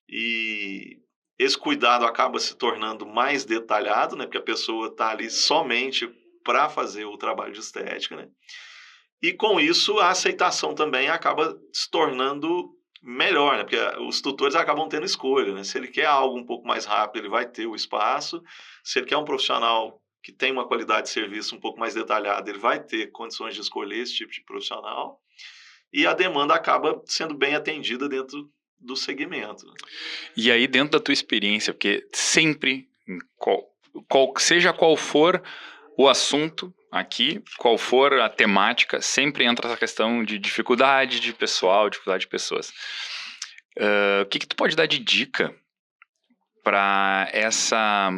Speaker 2: e esse cuidado acaba se tornando mais detalhado, né? Porque a pessoa está ali somente para fazer o trabalho de estética, né? E com isso a aceitação também acaba se tornando melhor, né? Porque os tutores acabam tendo escolha, né? Se ele quer algo um pouco mais rápido, ele vai ter o espaço. Se ele quer um profissional que tem uma qualidade de serviço um pouco mais detalhada, ele vai ter condições de escolher esse tipo de profissional. E a demanda acaba sendo bem atendida dentro do segmento.
Speaker 1: E aí, dentro da tua experiência, porque sempre, seja qual for o assunto aqui, qual for a temática, sempre entra essa questão de dificuldade de pessoal, dificuldade de pessoas. O que tu pode dar de dica para essa,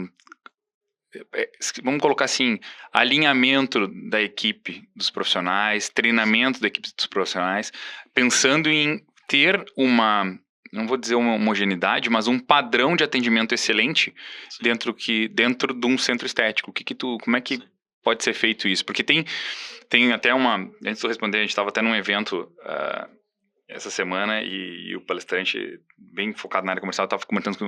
Speaker 1: vamos colocar assim, alinhamento da equipe dos profissionais, treinamento da equipe dos profissionais, pensando em ter uma, não vou dizer uma homogeneidade, mas um padrão de atendimento excelente dentro de um centro estético. Como é que Sim. pode ser feito isso? Porque tem até antes de eu responder, a gente estava até num evento essa semana e o palestrante, bem focado na área comercial, estava comentando que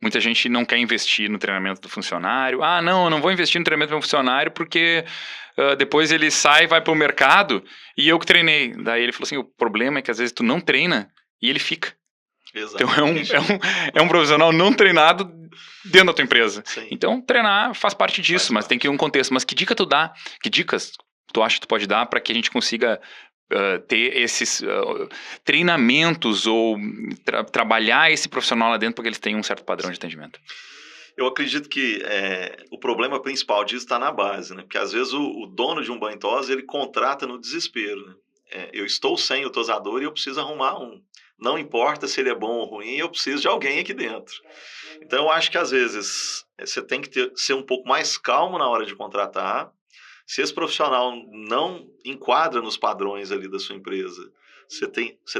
Speaker 1: muita gente não quer investir no treinamento do funcionário. Não, eu não vou investir no treinamento do meu funcionário porque depois ele sai, vai para o mercado e eu que treinei. Daí ele falou assim, o problema é que às vezes tu não treina e ele fica.
Speaker 2: Exatamente.
Speaker 1: Então é um profissional não treinado dentro da tua empresa.
Speaker 2: Sim.
Speaker 1: Então treinar faz parte disso, mas tem que ir um contexto. Mas que dica tu dá? Que dicas tu acha que tu pode dar para que a gente consiga ter esses treinamentos ou trabalhar esse profissional lá dentro para que eles tenham um certo padrão de atendimento?
Speaker 2: Eu acredito que o problema principal disso está na base, né? Porque às vezes o dono de um banho-tosa, ele contrata no desespero, né? Eu estou sem o tosador e eu preciso arrumar um. Não importa se ele é bom ou ruim, eu preciso de alguém aqui dentro. Então, eu acho que às vezes você tem que ser um pouco mais calmo na hora de contratar. Se esse profissional não enquadra nos padrões ali da sua empresa, você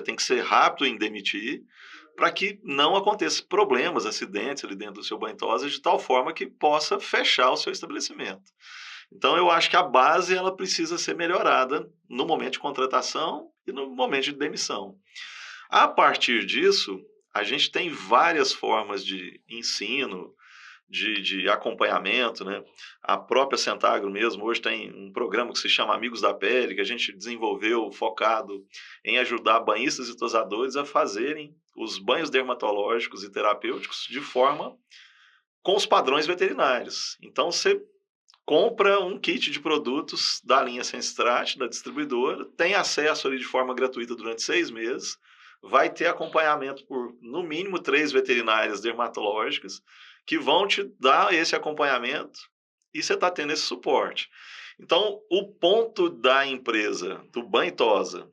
Speaker 2: tem que ser rápido em demitir para que não aconteça problemas, acidentes ali dentro do seu banho-tosa, de tal forma que possa fechar o seu estabelecimento. Então, eu acho que a base ela precisa ser melhorada no momento de contratação e no momento de demissão. A partir disso, a gente tem várias formas de ensino, de acompanhamento, né? A própria Centagro mesmo, hoje tem um programa que se chama Amigos da Pele, que a gente desenvolveu focado em ajudar banhistas e tosadores a fazerem os banhos dermatológicos e terapêuticos de forma com os padrões veterinários. Então, você compra um kit de produtos da linha Sensstrat, da distribuidora, tem acesso ali de forma gratuita durante 6 meses, vai ter acompanhamento por, no mínimo, 3 veterinárias dermatológicas que vão te dar esse acompanhamento e você está tendo esse suporte. Então, o ponto da empresa, do Banho e Tosa,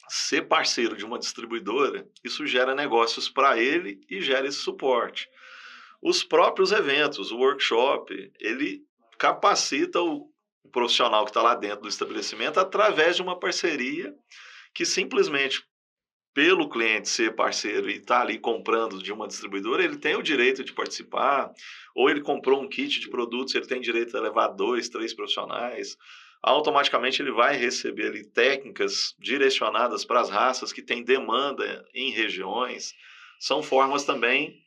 Speaker 2: ser parceiro de uma distribuidora, isso gera negócios para ele e gera esse suporte. Os próprios eventos, o workshop, ele capacita o profissional que está lá dentro do estabelecimento através de uma parceria que simplesmente pelo cliente ser parceiro e estar ali comprando de uma distribuidora, ele tem o direito de participar, ou ele comprou um kit de produtos, ele tem direito a levar 2, 3 profissionais. Automaticamente ele vai receber ali técnicas direcionadas para as raças que têm demanda em regiões. São formas também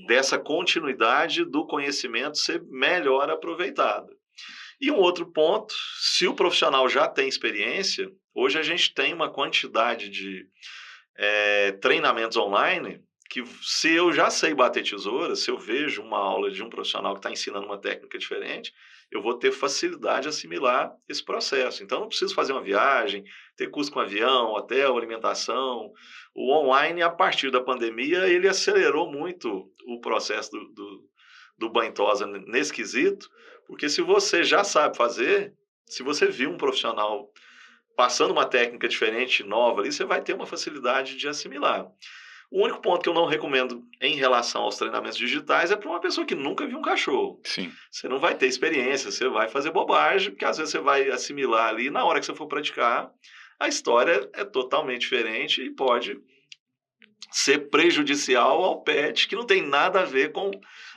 Speaker 2: dessa continuidade do conhecimento ser melhor aproveitado. E um outro ponto, se o profissional já tem experiência, hoje a gente tem uma quantidade de treinamentos online que, se eu já sei bater tesoura, se eu vejo uma aula de um profissional que está ensinando uma técnica diferente, eu vou ter facilidade de assimilar esse processo. Então, não preciso fazer uma viagem, ter custo com avião, hotel, alimentação. O online, a partir da pandemia, ele acelerou muito o processo do Banho e Tosa nesse quesito, porque se você já sabe fazer, se você viu um profissional passando uma técnica diferente, nova ali, você vai ter uma facilidade de assimilar. O único ponto que eu não recomendo em relação aos treinamentos digitais é para uma pessoa que nunca viu um cachorro.
Speaker 1: Sim.
Speaker 2: Você não vai ter experiência, você vai fazer bobagem, porque às vezes você vai assimilar ali, na hora que você for praticar, a história é totalmente diferente e pode ser prejudicial ao pet, que não tem nada a ver com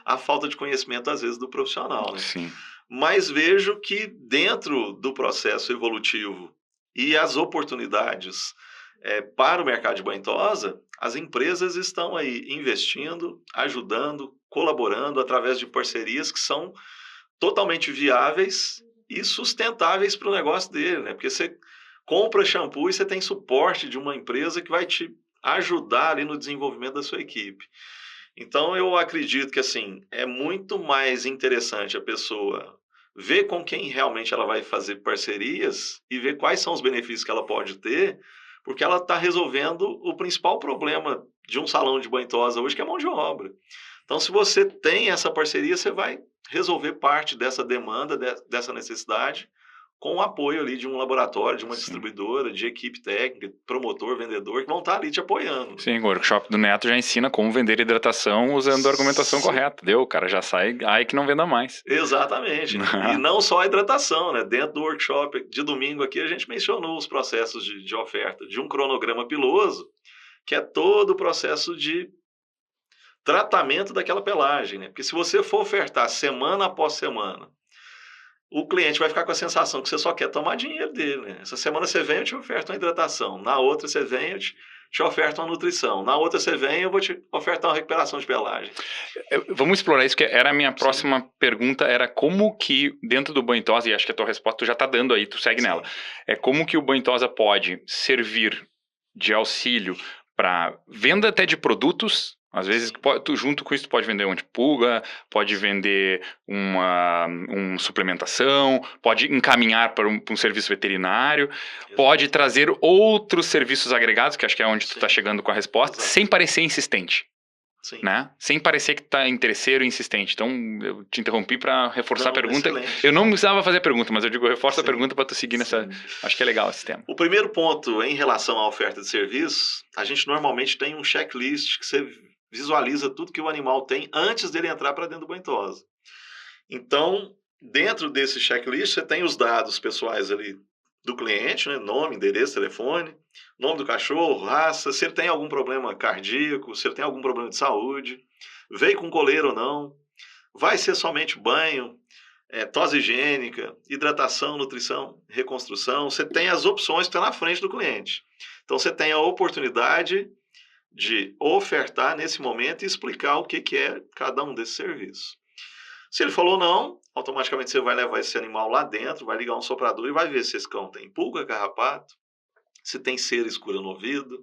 Speaker 2: a falta de conhecimento, às vezes, do profissional, né?
Speaker 1: Sim.
Speaker 2: Mas vejo que dentro do processo evolutivo e as oportunidades para o mercado de banho e tosa, as empresas estão aí investindo, ajudando, colaborando através de parcerias que são totalmente viáveis e sustentáveis para o negócio dele, né? Porque você compra shampoo e você tem suporte de uma empresa que vai te ajudar ali no desenvolvimento da sua equipe. Então, eu acredito que, assim, é muito mais interessante a pessoa ver com quem realmente ela vai fazer parcerias e ver quais são os benefícios que ela pode ter, porque ela está resolvendo o principal problema de um salão de banho e tosa hoje, que é a mão de obra. Então, se você tem essa parceria, você vai resolver parte dessa demanda, dessa necessidade, com o apoio ali de um laboratório, de uma distribuidora, de equipe técnica, promotor, vendedor, que vão estar ali te apoiando.
Speaker 1: Sim, o workshop do Neto já ensina como vender hidratação usando a argumentação correta. Deu, o cara já sai, ai que não venda mais.
Speaker 2: Exatamente. E não só a hidratação, né? Dentro do workshop de domingo aqui, a gente mencionou os processos de oferta de um cronograma piloso, que é todo o processo de tratamento daquela pelagem, né? Porque se você for ofertar semana após semana, o cliente vai ficar com a sensação que você só quer tomar dinheiro dele, né? Essa semana você vem, eu te oferto uma hidratação. Na outra você vem, eu te oferto uma nutrição. Na outra você vem, eu vou te ofertar uma recuperação de pelagem.
Speaker 1: Vamos explorar isso, que era a minha próxima pergunta, era como que dentro do banho e tosa, e acho que a tua resposta tu já está dando aí, tu segue nela, é como que o banho e tosa pode servir de auxílio para venda até de produtos. Às vezes, junto com isso, tu pode vender um antipulga, pode vender uma suplementação, pode encaminhar para um serviço veterinário, pode trazer outros serviços agregados, que acho que é onde tu está chegando com a resposta, sem parecer insistente.
Speaker 2: Sim.
Speaker 1: Né? Sem parecer que está interesseiro e insistente. Então, eu te interrompi para reforçar a pergunta.
Speaker 2: Excelente.
Speaker 1: Eu não precisava fazer a pergunta, mas eu digo, eu reforço a pergunta para tu seguir nessa... Acho que é legal esse tema.
Speaker 2: O primeiro ponto em relação à oferta de serviço, a gente normalmente tem um checklist que você visualiza tudo que o animal tem antes dele entrar para dentro do banho e tosa. Então, dentro desse checklist, você tem os dados pessoais ali do cliente, né? Nome, endereço, telefone, nome do cachorro, raça, se ele tem algum problema cardíaco, se ele tem algum problema de saúde, veio com coleira ou não, vai ser somente banho, tosa higiênica, hidratação, nutrição, reconstrução. Você tem as opções que estão na frente do cliente. Então, você tem a oportunidade de ofertar nesse momento e explicar o que é cada um desses serviços. Se ele falou não, automaticamente você vai levar esse animal lá dentro, vai ligar um soprador e vai ver se esse cão tem pulga, carrapato, se tem cera escura no ouvido,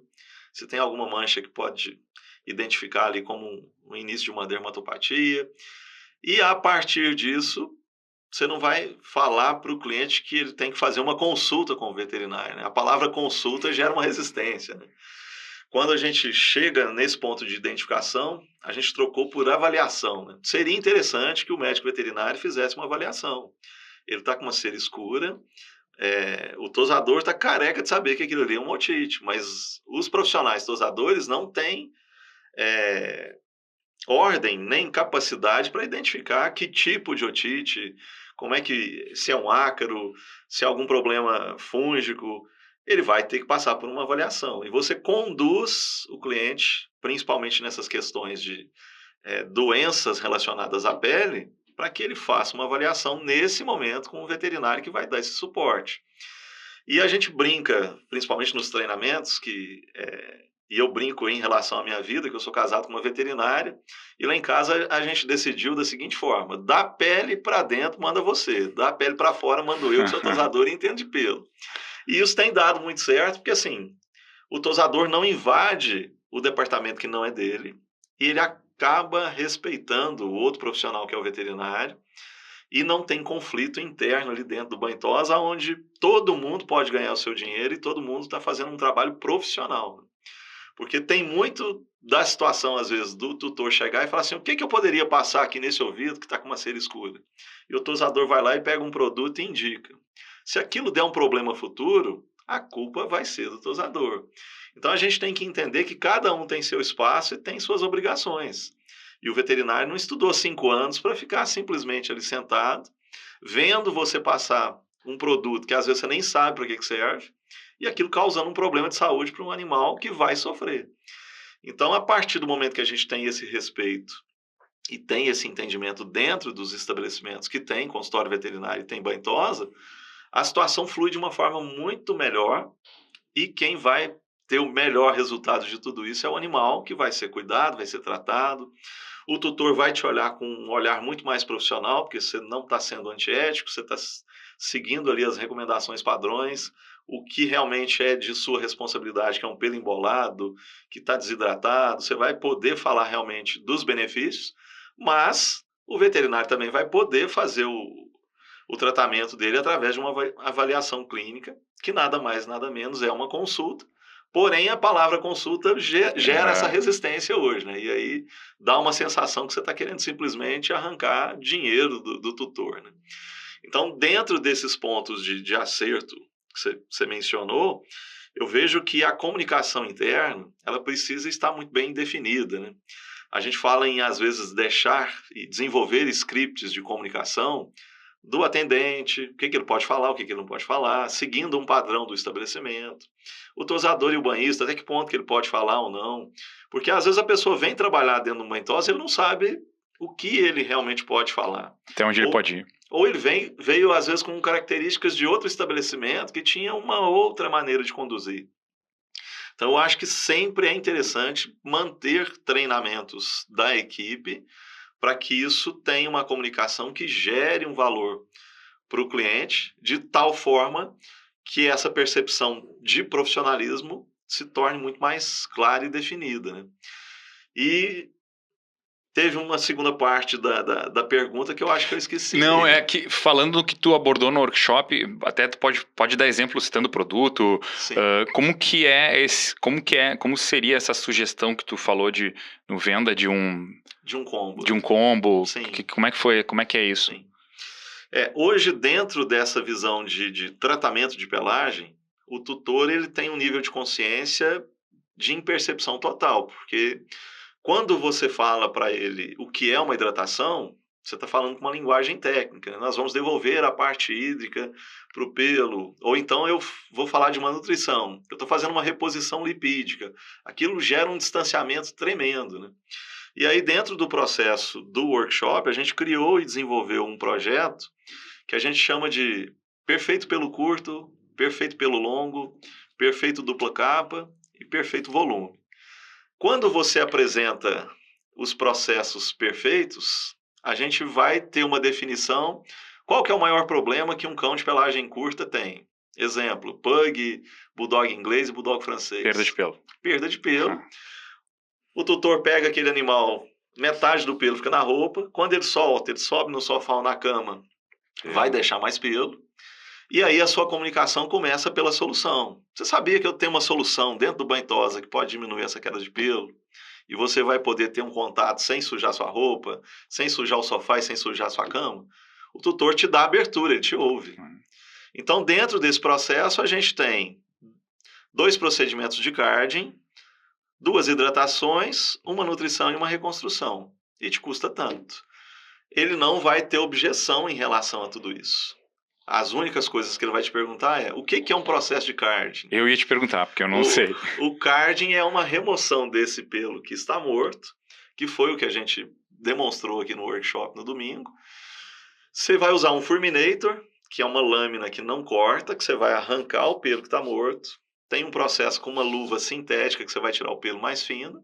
Speaker 2: se tem alguma mancha que pode identificar ali como o início de uma dermatopatia. E a partir disso, você não vai falar para o cliente que ele tem que fazer uma consulta com o veterinário, né? A palavra consulta gera uma resistência, né? Quando a gente chega nesse ponto de identificação, a gente trocou por avaliação, né? Seria interessante que o médico veterinário fizesse uma avaliação. Ele está com uma cera escura, o tosador está careca de saber que aquilo ali é uma otite, mas os profissionais tosadores não têm ordem nem capacidade para identificar que tipo de otite, como é que, se é um ácaro, se é algum problema fúngico, ele vai ter que passar por uma avaliação. E você conduz o cliente, principalmente nessas questões de doenças relacionadas à pele, para que ele faça uma avaliação nesse momento com o veterinário que vai dar esse suporte. E a gente brinca, principalmente nos treinamentos, e eu brinco em relação à minha vida, que eu sou casado com uma veterinária, e lá em casa a gente decidiu da seguinte forma: da pele para dentro manda você, da pele para fora mando eu, que sou tosador e entendo de pelo. E isso tem dado muito certo, porque assim, o tosador não invade o departamento que não é dele, e ele acaba respeitando o outro profissional que é o veterinário, e não tem conflito interno ali dentro do banho-tosa, onde todo mundo pode ganhar o seu dinheiro e todo mundo está fazendo um trabalho profissional. Porque tem muito da situação, às vezes, do tutor chegar e falar assim: o que eu poderia passar aqui nesse ouvido que está com uma cera escura? E o tosador vai lá e pega um produto e indica. Se aquilo der um problema futuro, a culpa vai ser do tosador. Então a gente tem que entender que cada um tem seu espaço e tem suas obrigações. E o veterinário não estudou 5 anos para ficar simplesmente ali sentado, vendo você passar um produto que às vezes você nem sabe para que serve, e aquilo causando um problema de saúde para um animal que vai sofrer. Então, a partir do momento que a gente tem esse respeito e tem esse entendimento dentro dos estabelecimentos que tem consultório veterinário e tem banho-tosa, a situação flui de uma forma muito melhor, e quem vai ter o melhor resultado de tudo isso é o animal, que vai ser cuidado, vai ser tratado. O tutor vai te olhar com um olhar muito mais profissional, porque você não está sendo antiético, você está seguindo ali as recomendações padrões, o que realmente é de sua responsabilidade, que é um pelo embolado, que está desidratado, você vai poder falar realmente dos benefícios, mas o veterinário também vai poder fazer o tratamento dele através de uma avaliação clínica, que nada mais, nada menos é uma consulta. Porém, a palavra consulta gera essa resistência hoje, né? E aí dá uma sensação que você está querendo simplesmente arrancar dinheiro do tutor, né? Então, dentro desses pontos de acerto que você mencionou, eu vejo que a comunicação interna, ela precisa estar muito bem definida, né? A gente fala em, às vezes, deixar e desenvolver scripts de comunicação do atendente, o que ele pode falar, o que ele não pode falar, seguindo um padrão do estabelecimento. O tosador e o banhista, até que ponto que ele pode falar ou não. Porque às vezes a pessoa vem trabalhar dentro de uma banho-tosa e ele não sabe o que ele realmente pode falar.
Speaker 1: Até onde ele pode ir.
Speaker 2: Ou ele veio, às vezes, com características de outro estabelecimento que tinha uma outra maneira de conduzir. Então, eu acho que sempre é interessante manter treinamentos da equipe para que isso tenha uma comunicação que gere um valor para o cliente, de tal forma que essa percepção de profissionalismo se torne muito mais clara e definida, né? E teve uma segunda parte da pergunta que eu acho que eu esqueci.
Speaker 1: Não, é que falando do que tu abordou no workshop, até tu pode dar exemplo citando o produto. Como seria essa sugestão que tu falou de no venda de um
Speaker 2: combo.
Speaker 1: De um combo.
Speaker 2: Sim.
Speaker 1: Como é que foi? Como é que é isso?
Speaker 2: Sim. Hoje, dentro dessa visão de tratamento de pelagem, o tutor ele tem um nível de consciência de impercepção total, porque quando você fala para ele o que é uma hidratação, você está falando com uma linguagem técnica, né? Nós vamos devolver a parte hídrica para o pelo, ou então eu vou falar de uma nutrição, eu estou fazendo uma reposição lipídica. Aquilo gera um distanciamento tremendo, né? E aí, dentro do processo do workshop, a gente criou e desenvolveu um projeto que a gente chama de perfeito pelo curto, perfeito pelo longo, perfeito dupla capa e perfeito volume. Quando você apresenta os processos perfeitos, a gente vai ter uma definição. Qual que é o maior problema que um cão de pelagem curta tem? Exemplo, pug, bulldog inglês e bulldog francês.
Speaker 1: Perda de pelo.
Speaker 2: Perda de pelo. O tutor pega aquele animal, metade do pelo fica na roupa. Quando ele solta, ele sobe no sofá ou na cama, vai deixar mais pelo. E aí a sua comunicação começa pela solução. Você sabia que eu tenho uma solução dentro do banho-tosa que pode diminuir essa queda de pelo? E você vai poder ter um contato sem sujar sua roupa, sem sujar o sofá e sem sujar sua cama? O tutor te dá abertura, ele te ouve. Então, dentro desse processo, a gente tem 2 procedimentos de carding, 2 hidratações, uma nutrição e uma reconstrução. E te custa tanto. Ele não vai ter objeção em relação a tudo isso. As únicas coisas que ele vai te perguntar é: o que é um processo de carding?
Speaker 1: Eu ia te perguntar, porque eu não sei.
Speaker 2: O carding é uma remoção desse pelo que está morto, que foi o que a gente demonstrou aqui no workshop no domingo. Você vai usar um Furminator, que é uma lâmina que não corta, que você vai arrancar o pelo que está morto. Tem um processo com uma luva sintética, que você vai tirar o pelo mais fino.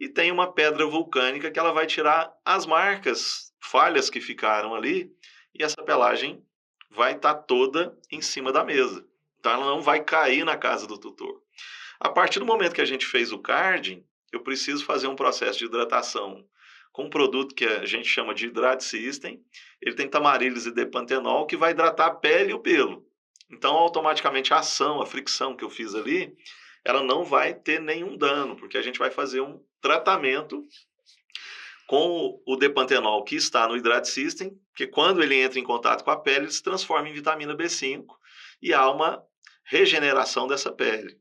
Speaker 2: E tem uma pedra vulcânica que ela vai tirar as marcas, falhas que ficaram ali. E essa pelagem vai estar toda em cima da mesa. Então, ela não vai cair na casa do tutor. A partir do momento que a gente fez o carding, eu preciso fazer um processo de hidratação com um produto que a gente chama de Hydrate System. Ele tem tamarílis e depantenol, que vai hidratar a pele e o pelo. Então, automaticamente, a ação, a fricção que eu fiz ali, ela não vai ter nenhum dano, porque a gente vai fazer um tratamento com o depantenol que está no Hydrate System, que quando ele entra em contato com a pele, ele se transforma em vitamina B5 e há uma regeneração dessa pele.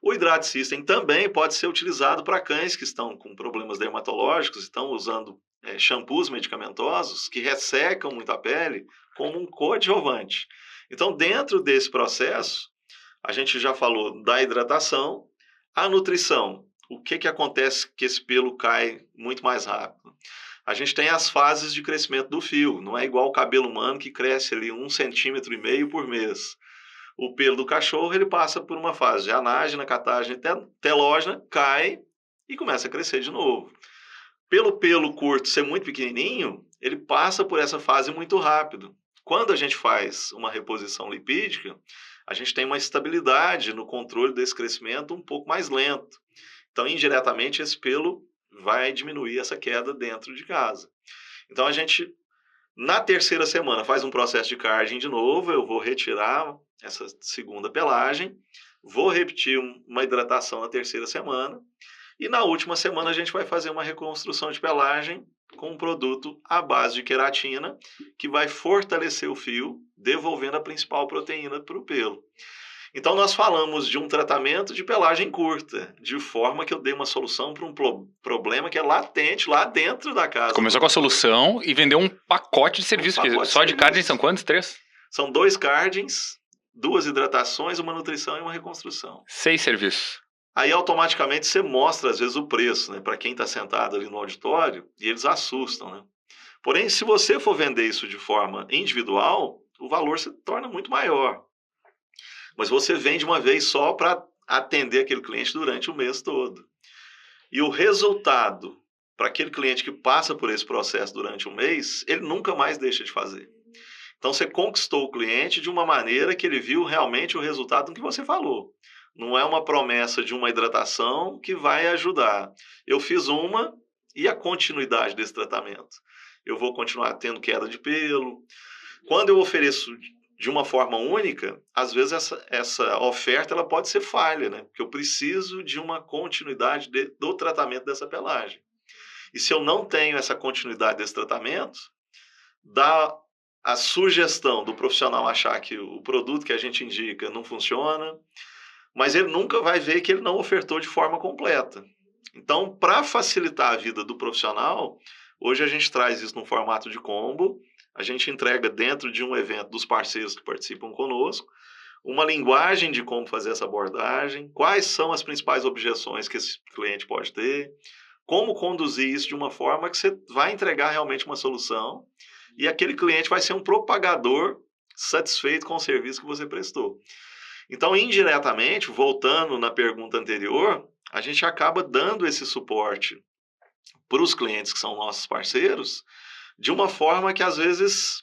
Speaker 2: O Hydrate System também pode ser utilizado para cães que estão com problemas dermatológicos, estão usando shampoos medicamentosos que ressecam muito a pele, como um coadjuvante. Então, dentro desse processo, a gente já falou da hidratação, a nutrição. O que acontece que esse pelo cai muito mais rápido? A gente tem as fases de crescimento do fio. Não é igual o cabelo humano que cresce ali 1,5 cm por mês. O pelo do cachorro, ele passa por uma fase de anágena, catágena e telógena, cai e começa a crescer de novo. Pelo pelo curto ser muito pequenininho, ele passa por essa fase muito rápido. Quando a gente faz uma reposição lipídica, a gente tem uma estabilidade no controle desse crescimento um pouco mais lento. Então, indiretamente, esse pelo vai diminuir essa queda dentro de casa. Então, a gente, na terceira semana, faz um processo de carding de novo. Eu vou retirar essa segunda pelagem, vou repetir uma hidratação na terceira semana. E na última semana, a gente vai fazer uma reconstrução de pelagem com um produto à base de queratina, que vai fortalecer o fio, devolvendo a principal proteína para o pelo. Então, nós falamos de um tratamento de pelagem curta, de forma que eu dei uma solução para um problema que é latente lá dentro da casa.
Speaker 1: Começou com a solução e vendeu um pacote de serviços. Só de carding são quantos? 3?
Speaker 2: São 2 cardings, 2 hidratações, uma nutrição e uma reconstrução.
Speaker 1: 6 serviços.
Speaker 2: Aí, automaticamente, você mostra, às vezes, o preço, né, para quem está sentado ali no auditório, e eles assustam, né? Porém, se você for vender isso de forma individual, o valor se torna muito maior. Mas você vende uma vez só para atender aquele cliente durante o mês todo. E o resultado para aquele cliente que passa por esse processo durante um mês, ele nunca mais deixa de fazer. Então, você conquistou o cliente de uma maneira que ele viu realmente o resultado do que você falou. Não é uma promessa de uma hidratação que vai ajudar. Eu fiz uma e a continuidade desse tratamento. Eu vou continuar tendo queda de pelo. Quando eu ofereço de uma forma única, às vezes essa oferta ela pode ser falha, né? Porque eu preciso de uma continuidade do tratamento dessa pelagem. E se eu não tenho essa continuidade desse tratamento, dá a sugestão do profissional achar que o produto que a gente indica não funciona, mas ele nunca vai ver que ele não ofertou de forma completa. Então, para facilitar a vida do profissional, hoje a gente traz isso no formato de combo. A gente entrega dentro de um evento dos parceiros que participam conosco, uma linguagem de como fazer essa abordagem, quais são as principais objeções que esse cliente pode ter, como conduzir isso de uma forma que você vai entregar realmente uma solução e aquele cliente vai ser um propagador satisfeito com o serviço que você prestou. Então, indiretamente, voltando na pergunta anterior, a gente acaba dando esse suporte para os clientes que são nossos parceiros, de uma forma que, às vezes,